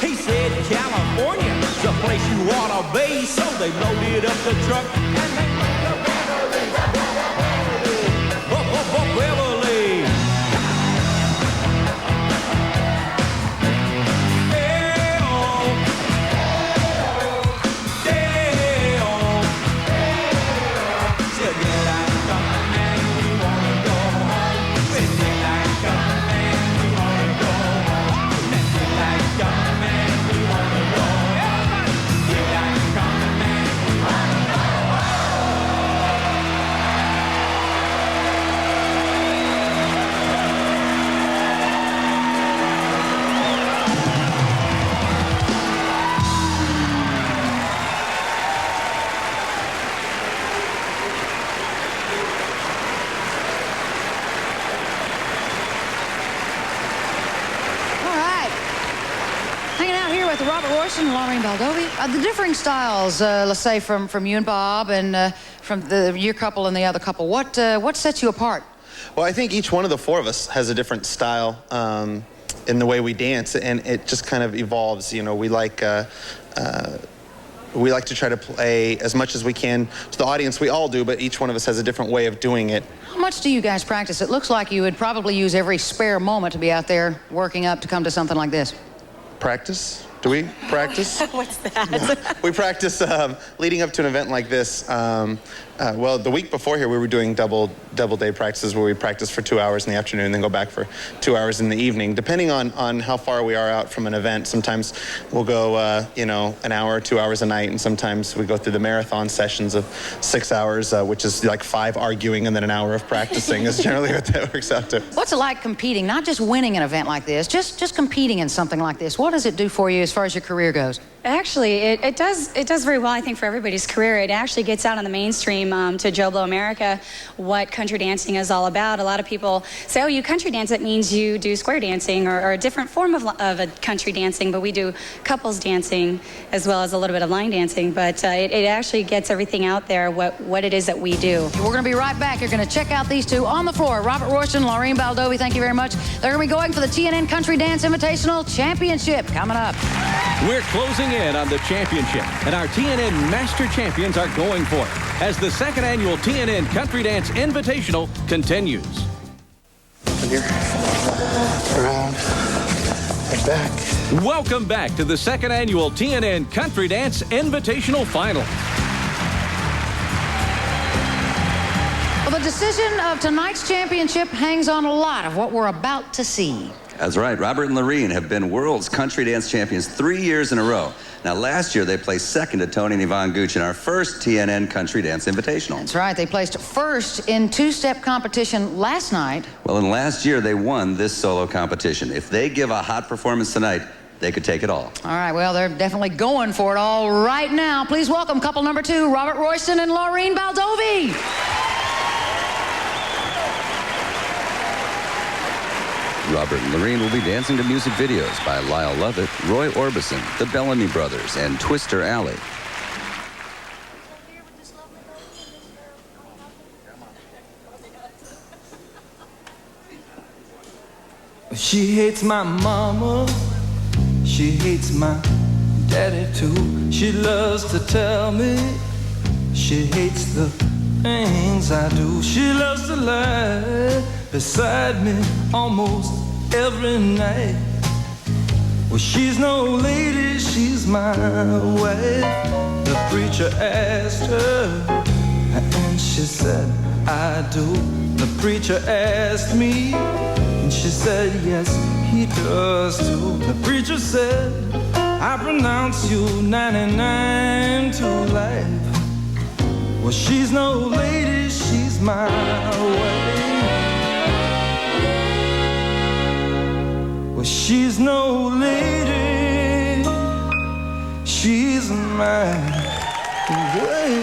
He said, California's the place you ought to be. So they loaded up the truck and they Beverly. And Laureen Baldovi. The differing styles, let's say from you and Bob and from your couple and the other couple, what sets you apart? Well, I think each one of the four of us has a different style in the way we dance, and it just kind of evolves. You know, we like to try to play as much as we can to the audience. We all do, but each one of us has a different way of doing it. How much do you guys practice? It looks like you would probably use every spare moment to be out there working up to come to something like this. Practice? Do we practice? What's that? We practice leading up to an event like this. Well, the week before here, we were doing double day practices where we practice for 2 hours in the afternoon, then go back for 2 hours in the evening. Depending on how far we are out from an event, sometimes we'll go, an hour, 2 hours a night, and sometimes we go through the marathon sessions of 6 hours, which is like 5 arguing and then an hour of practicing is generally what that works out to. What's it like competing, not just winning an event like this, just competing in something like this? What does it do for you as far as your career goes? Actually, it does very well, I think, for everybody's career. It actually gets out on the mainstream to Joe Blow America what country dancing is all about. A lot of people say, oh, you country dance, that means you do square dancing or a different form of a country dancing, but we do couples dancing as well as a little bit of line dancing. But it actually gets everything out there, what it is that we do. We're going to be right back. You're going to check out these two on the floor. Robert Royston, Laureen Baldovi, thank you very much. They're going to be going for the TNN Country Dance Invitational Championship coming up. We're closing in on the championship, and our TNN Master Champions are going for it as the second annual TNN Country Dance Invitational continues. Up here, around, and back. Welcome back to the second annual TNN Country Dance Invitational Final. Well, the decision of tonight's championship hangs on a lot of what we're about to see. That's right. Robert and Laureen have been world's country dance champions 3 years in a row. Now, last year, they placed second to Tony and Yvonne Gooch in our first TNN Country Dance Invitational. That's right. They placed first in two-step competition last night. Well, and last year, they won this solo competition. If they give a hot performance tonight, they could take it all. All right. Well, they're definitely going for it all right now. Please welcome couple number 2, Robert Royston and Laureen Baldovi. Robert and Laureen will be dancing to music videos by Lyle Lovett, Roy Orbison, the Bellamy Brothers, and Twister Alley. She hates my mama, she hates my daddy too. She loves to tell me she hates the things I do. She loves to lie beside me almost every night. Well, she's no lady, she's my wife. The preacher asked her, and she said, I do. The preacher asked me, and she said, yes, he does too. The preacher said, I pronounce you 99 to life. Well, she's no lady, she's my wife. Well, she's no lady, she's my wife.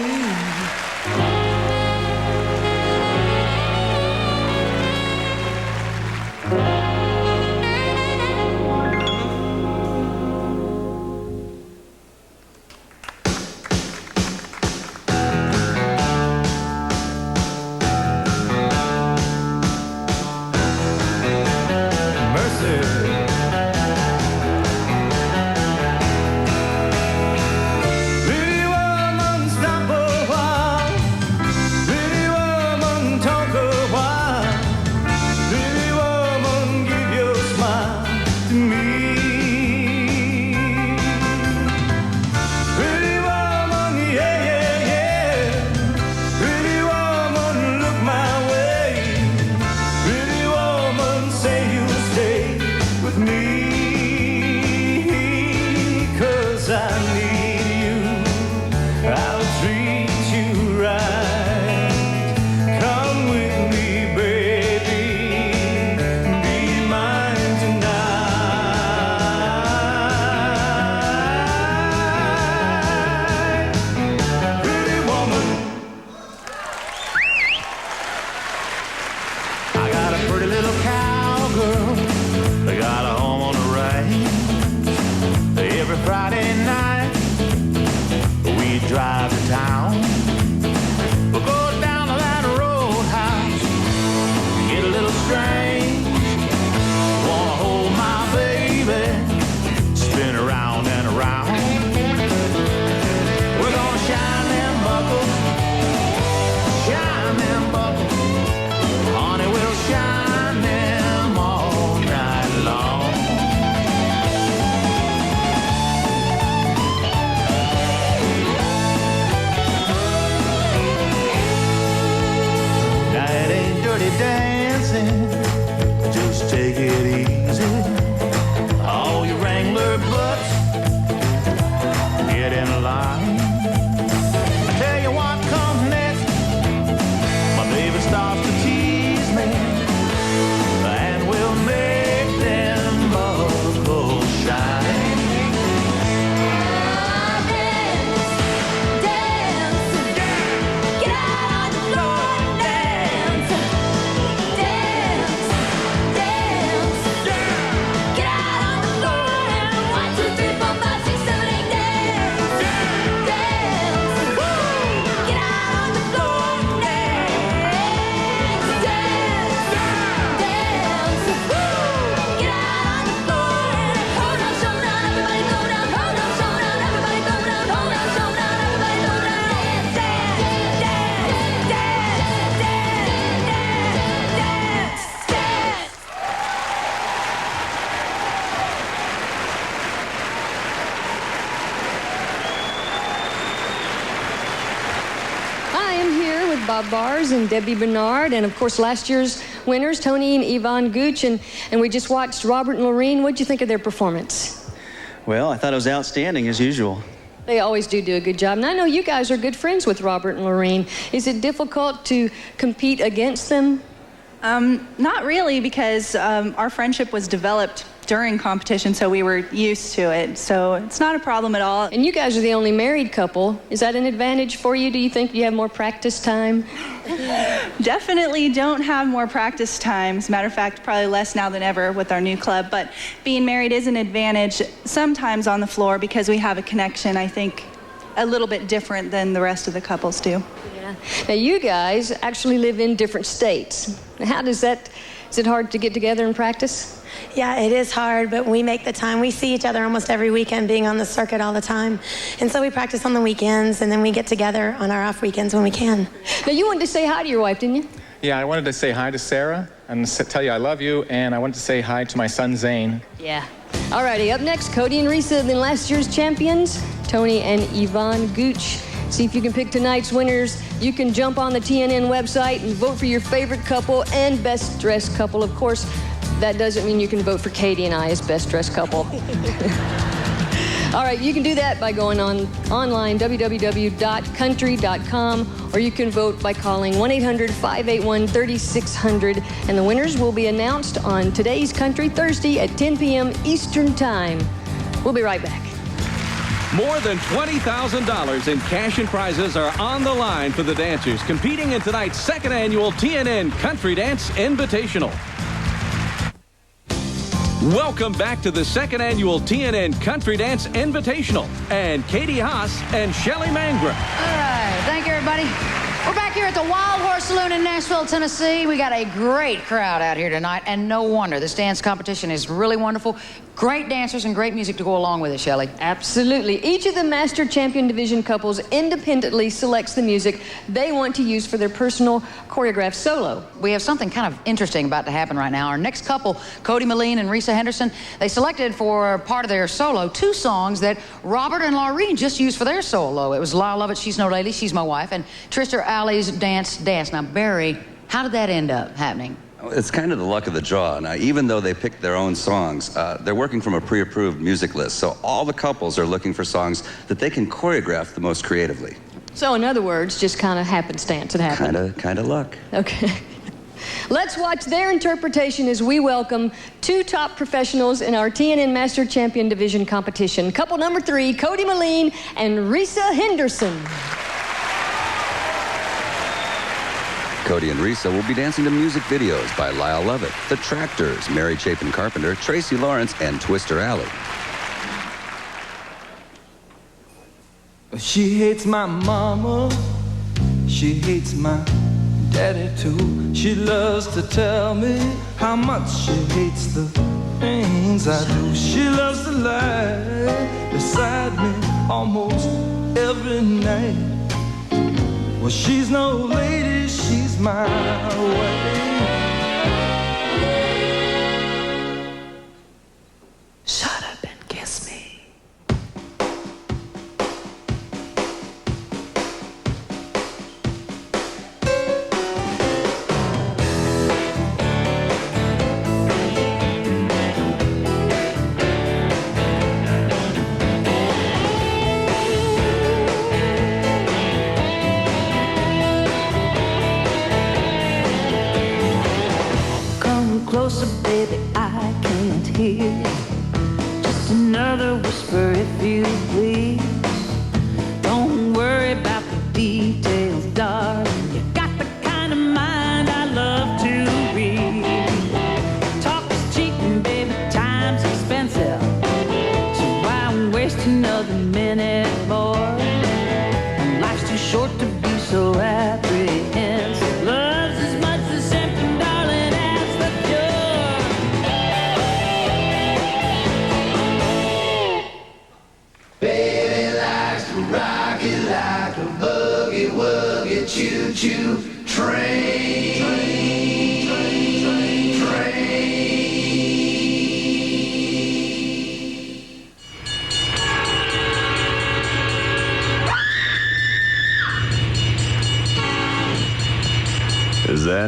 Bob Bars and Debbie Bernard, and of course last year's winners, Tony and Yvonne Gooch, and we just watched Robert and Lorene. What'd you think of their performance? Well, I thought it was outstanding as usual. They always do a good job. And I know you guys are good friends with Robert and Lorene. Is it difficult to compete against them? Not really, because our friendship was developed during competition, so we were used to it. So it's not a problem at all. And you guys are the only married couple. Is that an advantage for you? Do you think you have more practice time? Definitely don't have more practice time. As a matter of fact, probably less now than ever with our new club. But being married is an advantage sometimes on the floor because we have a connection, I think, a little bit different than the rest of the couples do. Yeah. Now, you guys actually live in different states. How does that, is it hard to get together and practice? Yeah, it is hard, but we make the time. We see each other almost every weekend, being on the circuit all the time. And so we practice on the weekends, and then we get together on our off weekends when we can. Now, you wanted to say hi to your wife, didn't you? Yeah, I wanted to say hi to Sarah and tell you I love you, and I wanted to say hi to my son, Zane. Yeah. All righty, up next, Cody and Risa, then last year's champions, Tony and Yvonne Gooch. See if you can pick tonight's winners. You can jump on the TNN website and vote for your favorite couple and best dressed couple. Of course, that doesn't mean you can vote for Katie and I as best dressed couple. All right, you can do that by going online, www.country.com, or you can vote by calling 1-800-581-3600, and the winners will be announced on Today's Country Thursday at 10 p.m. Eastern Time. We'll be right back. More than $20,000 in cash and prizes are on the line for the dancers competing in tonight's second annual TNN Country Dance Invitational. Welcome back to the second annual TNN Country Dance Invitational. And Katie Haas and Shelly Mangram. All right. Thank you, everybody. We're back here at the Wild Horse Saloon in Nashville, Tennessee. We got a great crowd out here tonight, and no wonder. This dance competition is really wonderful. Great dancers and great music to go along with it, Shelly. Absolutely. Each of the Master Champion Division couples independently selects the music they want to use for their personal choreographed solo. We have something kind of interesting about to happen right now. Our next couple, Cody Moline and Risa Henderson, they selected for part of their solo 2 songs that Robert and Laureen just used for their solo. It was I Love It, She's No Lady, She's My Wife, and Trisha Alley's Dance, Dance. Now, Barry, how did that end up happening? It's kind of the luck of the draw. Now, even though they picked their own songs, they're working from a pre-approved music list. So all the couples are looking for songs that they can choreograph the most creatively. So in other words, just kind of happenstance it happened. Kind of luck. Okay. Let's watch their interpretation as we welcome 2 top professionals in our TNN Master Champion Division competition. Couple number 3, Cody Moline and Risa Henderson. Cody and Risa will be dancing to music videos by Lyle Lovett, The Tractors, Mary Chapin Carpenter, Tracy Lawrence, and Twister Alley. She hates my mama, she hates my daddy too. She loves to tell me how much she hates the things I do. She loves to lie beside me almost every night. Well, she's no lady, she's my wife. Shut up and kiss me. Closer, baby, I can't hear. Just another whisper if you please. Don't worry about the details, darling. You got the kind of mind I love to read. Talk is cheating, baby, time's expensive. So why waste another minute more? Life's too short to be so apprehensive. Love's as much the symptom, darling, as the cure.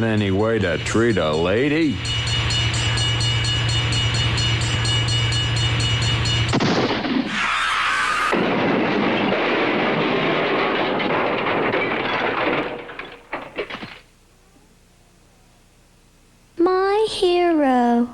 that any way to treat a lady? My hero.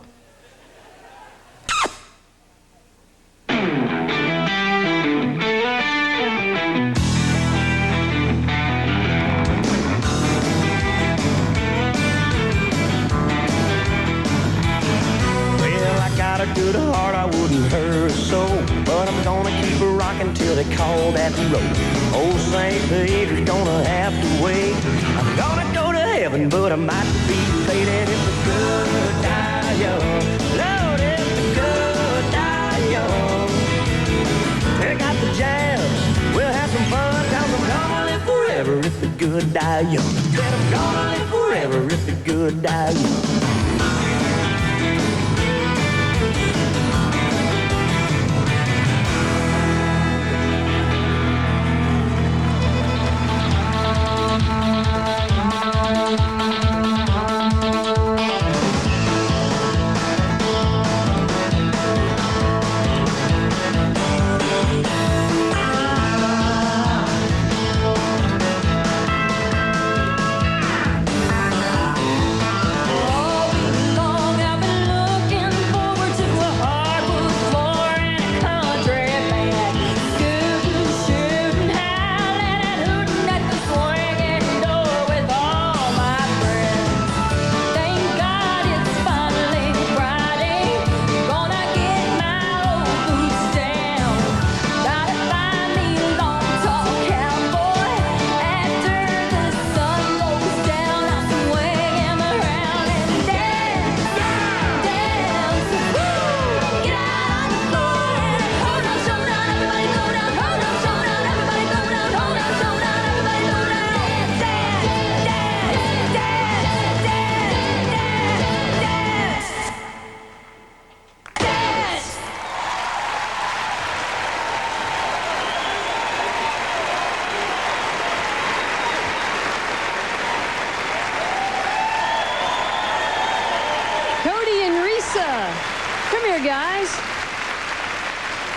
Well, I got a good heart, I wouldn't hurt a soul, but I'm gonna keep her rocking till they call that road. Old St. Peter's gonna have to wait. I'm gonna go to heaven, but I might be late, and if the good die young, Lord, if the good die young, check out the jams, we'll have some fun, 'cause I'm gonna live forever if the good die young. Said I'm gonna live forever if the good die young.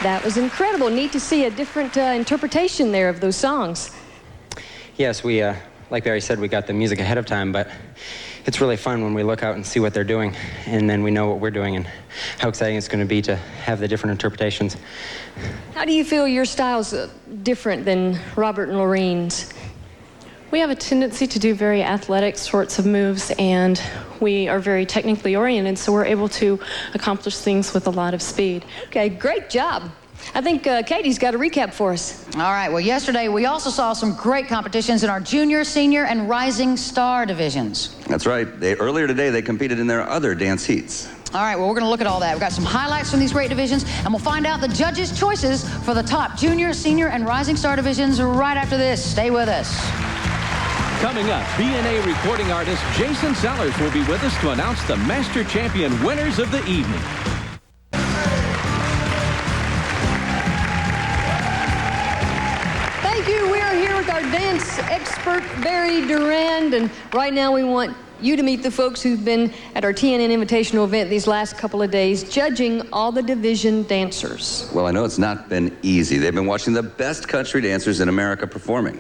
That was incredible. Neat to see a different interpretation there of those songs. Yes, we, like Barry said, we got the music ahead of time, but it's really fun when we look out and see what they're doing, and then we know what we're doing and how exciting it's going to be to have the different interpretations. How do you feel your style's different than Robert and Lorraine's? We have a tendency to do very athletic sorts of moves, and we are very technically oriented, so we're able to accomplish things with a lot of speed. Okay, great job. I think Katie's got a recap for us. All right, well, yesterday we also saw some great competitions in our junior, senior, and rising star divisions. That's right. Earlier today, they competed in their other dance heats. All right, well, we're going to look at all that. We've got some highlights from these great divisions, and we'll find out the judges' choices for the top junior, senior, and rising star divisions right after this. Stay with us. Coming up, BNA recording artist Jason Sellers will be with us to announce the Master Champion winners of the evening. Thank you. We are here with our dance expert, Barry Durand, and right now we want you to meet the folks who've been at our TNN Invitational event these last couple of days, judging all the division dancers. Well, I know it's not been easy. They've been watching the best country dancers in America performing.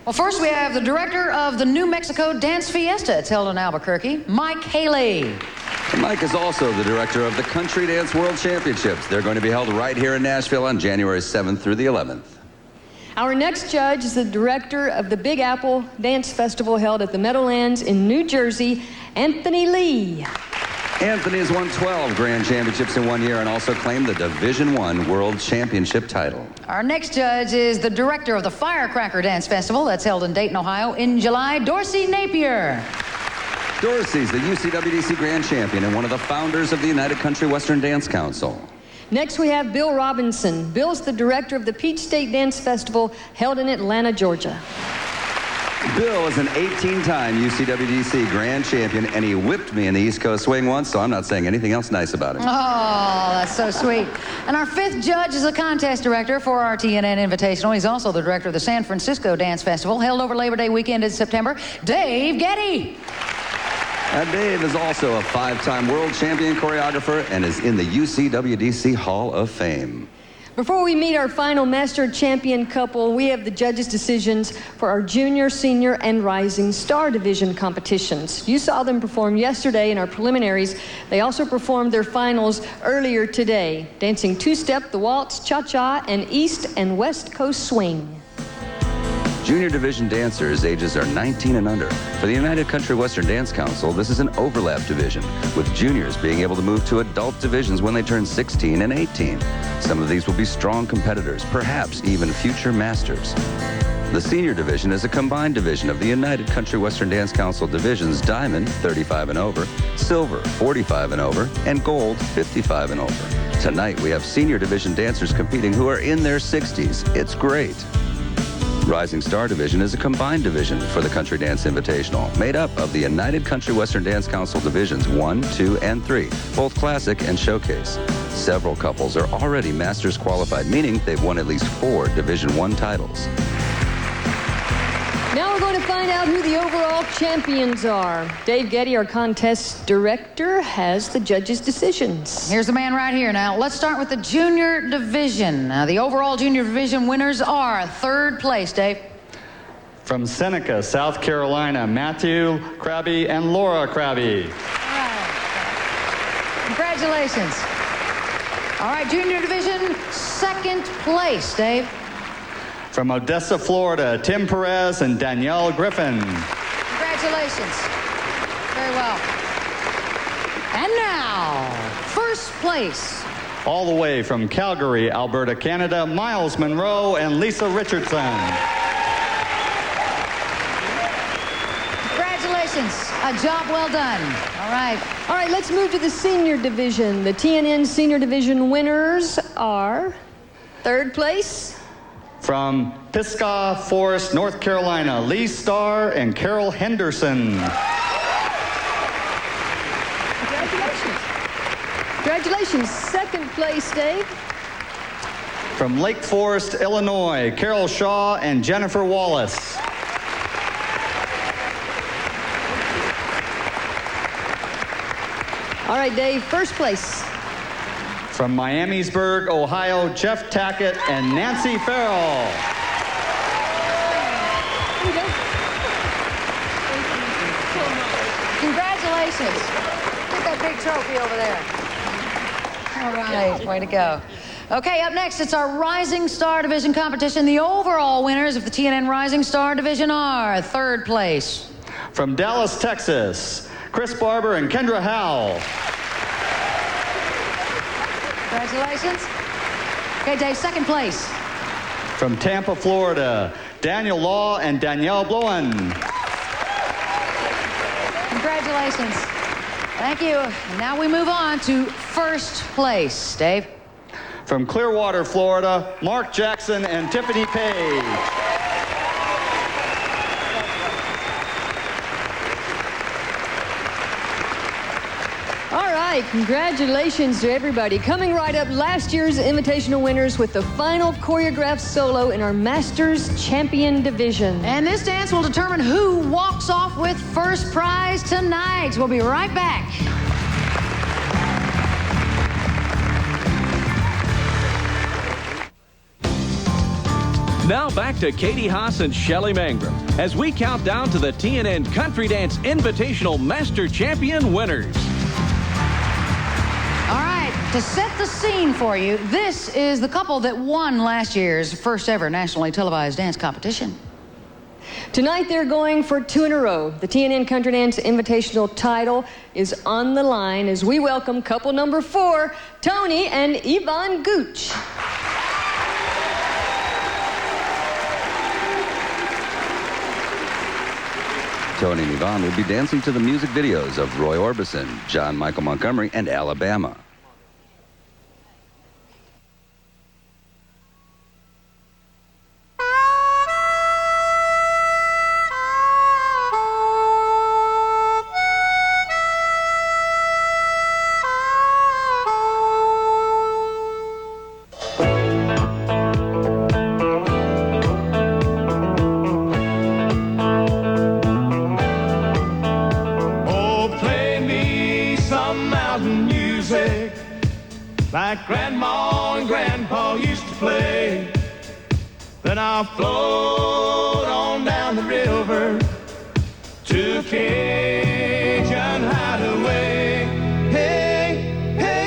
Well, first we have the director of the New Mexico Dance Fiesta. It's held in Albuquerque, Mike Haley. And Mike is also the director of the Country Dance World Championships. They're going to be held right here in Nashville on January 7th through the 11th. Our next judge is the director of the Big Apple Dance Festival held at the Meadowlands in New Jersey, Anthony Lee. Anthony has won 12 Grand Championships in 1 year and also claimed the Division I World Championship title. Our next judge is the director of the Firecracker Dance Festival that's held in Dayton, Ohio in July, Dorsey Napier. Dorsey's the UCWDC Grand Champion and one of the founders of the United Country Western Dance Council. Next we have Bill Robinson. Bill's the director of the Peach State Dance Festival held in Atlanta, Georgia. Bill is an 18-time UCWDC Grand Champion, and he whipped me in the East Coast Swing once, so I'm not saying anything else nice about him. Oh, that's so sweet. And our fifth judge is the contest director for our TNN Invitational. He's also the director of the San Francisco Dance Festival, held over Labor Day weekend in September, Dave Getty. Dave is also a 5-time world champion choreographer and is in the UCWDC Hall of Fame. Before we meet our final master champion couple, we have the judges' decisions for our junior, senior, and rising star division competitions. You saw them perform yesterday in our preliminaries. They also performed their finals earlier today, dancing two-step, the waltz, cha-cha, and East and West Coast swing. Junior division dancers ages are 19 and under. For the United Country Western Dance Council, this is an overlap division, with juniors being able to move to adult divisions when they turn 16 and 18. Some of these will be strong competitors, perhaps even future masters. The senior division is a combined division of the United Country Western Dance Council divisions Diamond, 35 and over, Silver, 45 and over, and Gold, 55 and over. Tonight, we have senior division dancers competing who are in their 60s. It's great. Rising Star Division is a combined division for the Country Dance Invitational, made up of the United Country Western Dance Council Divisions 1, 2, and 3, both Classic and Showcase. Several couples are already Masters qualified, meaning they've won at least 4 Division 1 titles. Now we're going to find out who the overall champions are. Dave Getty, our contest director, has the judges' decisions. Here's the man right here now. Let's start with the junior division. The overall junior division winners are 3rd place, Dave. From Seneca, South Carolina, Matthew Krabby and Laura Krabby. All right. Congratulations. All right, junior division, 2nd place, Dave. From Odessa, Florida, Tim Perez and Danielle Griffin. Congratulations. Very well. And now, 1st place. All the way from Calgary, Alberta, Canada, Miles Monroe and Lisa Richardson. Congratulations. A job well done. All right. All right, let's move to the senior division. The TNN senior division winners are 3rd place. From Pisgah Forest, North Carolina, Lee Starr and Carol Henderson. Congratulations. Congratulations. 2nd place, Dave. From Lake Forest, Illinois, Carol Shaw and Jennifer Wallace. All right, Dave, 1st place. From Miamisburg, Ohio, Jeff Tackett and Nancy Farrell. Congratulations. Get that big trophy over there. All right, way to go. Okay, up next, it's our Rising Star Division competition. The overall winners of the TNN Rising Star Division are 3rd place. From Dallas, Texas, Chris Barber and Kendra Howell. Congratulations. Okay, Dave, 2nd place. From Tampa, Florida, Daniel Law and Danielle Blowen. Congratulations. Thank you. And now we move on to 1st place, Dave. From Clearwater, Florida, Mark Jackson and Tiffany Page. All right, congratulations to everybody. Coming right up, last year's Invitational winners with the final choreographed solo in our Masters Champion Division. And this dance will determine who walks off with first prize tonight. We'll be right back. Now back to Katie Haas and Shelley Mangrum as we count down to the TNN Country Dance Invitational Master Champion winners. All right, to set the scene for you, this is the couple that won last year's first ever nationally televised dance competition. Tonight they're going for 2 in a row. The TNN Country Dance Invitational title is on the line as we welcome couple number 4, Tony and Yvonne Gooch. Tony and Yvonne will be dancing to the music videos of Roy Orbison, John Michael Montgomery, and Alabama. Oh, some mountain music like Grandma and Grandpa used to play. Then I'll float on down the river to a Cajun hideaway. Hey, hey.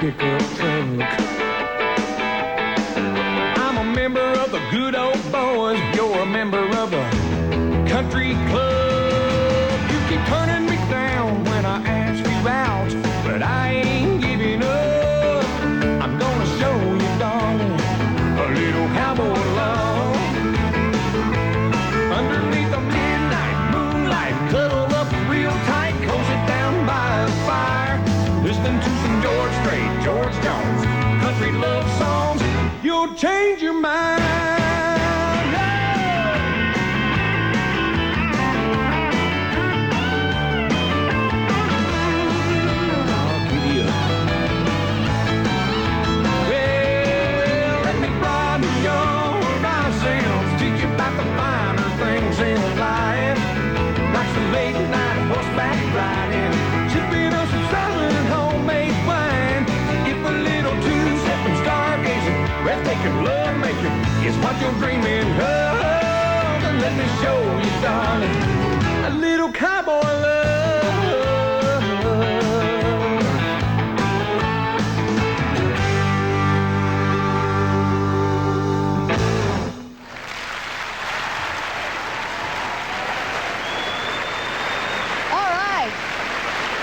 Pickup truck. I'm a member of the good old boys. You're a member of the country club. You keep turning me down when I ask you out, but I ain't giving up. I'm gonna show you, darling, a little cowboy love. Underneath the midnight moonlight, cuddle up real tight, cozy down by the fire, listening to some George Strait, George Jones, country love songs. You'll change your mind. I'll give you well, let me broaden your horizons, teach you about the finer things in life, like some late night horseback riding, sipping on some southern homemade wine. If a little two-step and stargazing, breathtaking love making is what you're dreaming of, then let me show you, darling, a little cowboy love.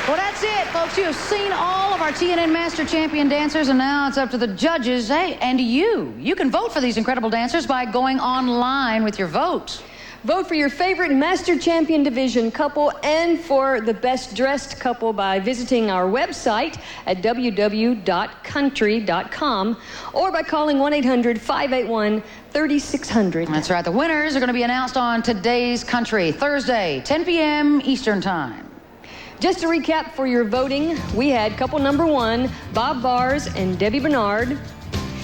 Well, that's it, folks. You have seen all of our TNN Master Champion dancers, and now it's up to the judges. Hey, and you. You can vote for these incredible dancers by going online with your vote. Vote for your favorite Master Champion Division couple and for the best dressed couple by visiting our website at www.country.com or by calling 1-800-581-3600. That's right. The winners are going to be announced on Today's Country, Thursday, 10 p.m. Eastern Time. Just to recap for your voting, we had couple number 1, Bob Vars and Debbie Bernard.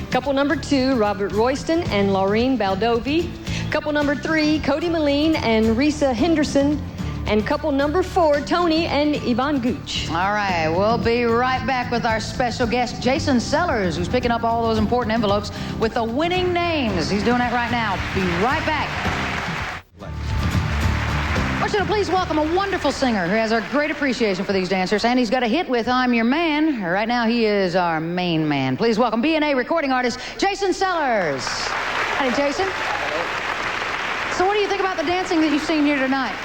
Couple number 2, Robert Royston and Laureen Baldovi. Couple number 3, Cody Moline and Risa Henderson. And couple number 4, Tony and Yvonne Gooch. All right, we'll be right back with our special guest, Jason Sellers, who's picking up all those important envelopes with the winning names. He's doing that right now. Be right back. want you to please welcome a wonderful singer who has our great appreciation for these dancers, and he's got a hit with I'm Your Man. Right now, he is our main man. Please welcome B&A recording artist, Jason Sellers. Hi, Jason. So what do you think about the dancing that you've seen here tonight?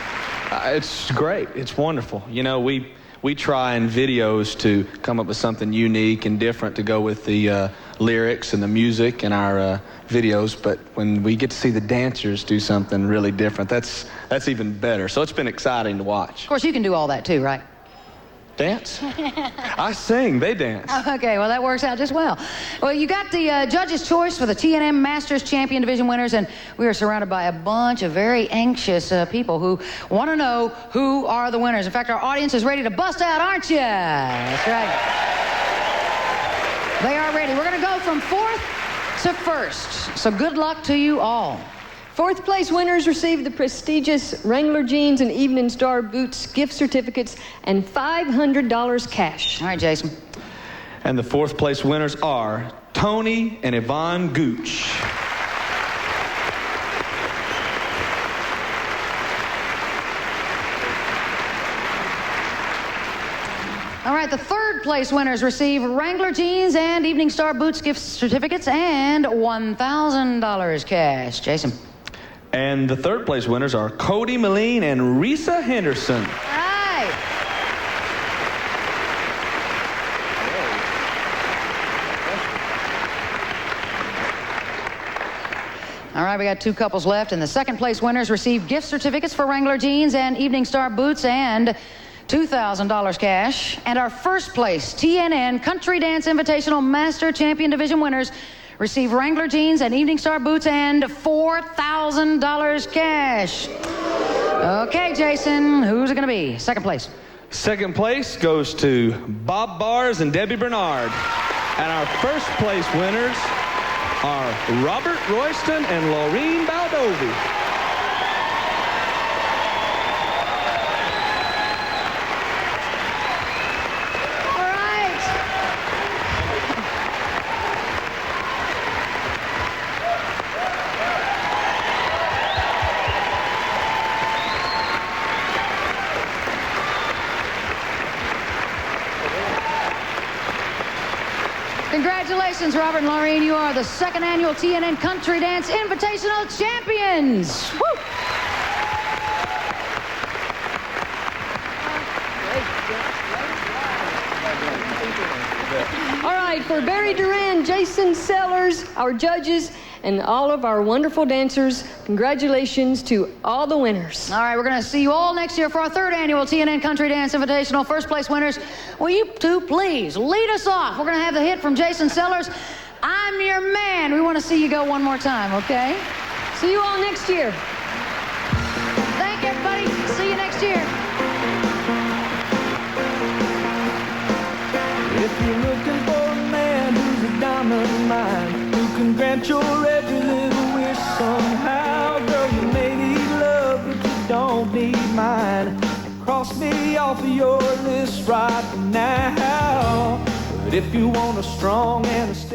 It's great. It's wonderful. You know, we try in videos to come up with something unique and different to go with the lyrics and the music in our videos, but when we get to see the dancers do something really different, that's even better. So it's been exciting to watch. Of course, you can do all that too, right? Dance? I sing, they dance. Okay, well, that works out just well. Well, you got the judge's choice for the TNN Masters Champion Division winners, and we are surrounded by a bunch of very anxious people who want to know who are the winners. In fact, our audience is ready to bust out, aren't you? That's right. They are ready. We're going to go from fourth to first, so good luck to you all. Fourth place winners receive the prestigious Wrangler Jeans and Evening Star Boots gift certificates and $500 cash. All right, Jason. And the fourth place winners are Tony and Yvonne Gooch. All right, the third place winners receive Wrangler Jeans and Evening Star Boots gift certificates and $1,000 cash. Jason. And the third place winners are Cody Moline and Risa Henderson. All right. All right, we got two couples left, and the second place winners receive gift certificates for Wrangler Jeans and Evening Star Boots and $2,000 cash. And our first place TNN Country Dance Invitational Master Champion Division winners receive Wrangler Jeans and Evening Star Boots and $4,000 cash. Okay, Jason, who's it going to be? Second place. Second place goes to Bob Bars and Debbie Bernard. And our first place winners are Robert Royston and Laureen Baldovi. Congratulations, Robert and Laureen. You are the second annual TNN Country Dance Invitational Champions. Woo! All right, for Barry Duran, Jason Sellers, our judges, and all of our wonderful dancers, congratulations to all the winners. All right, we're going to see you all next year for our third annual TNN Country Dance Invitational. First place winners, will you two please lead us off? We're going to have the hit from Jason Sellers, I'm Your Man. We want to see you go one more time, okay? See you all next year. Thank you, everybody. See you next year. If you're looking for a man who's a diamond mine, who can grant your every little wish somehow, girl, you may need love, but you don't need mine. Cross me off of your list right now. But if you want a strong and a steady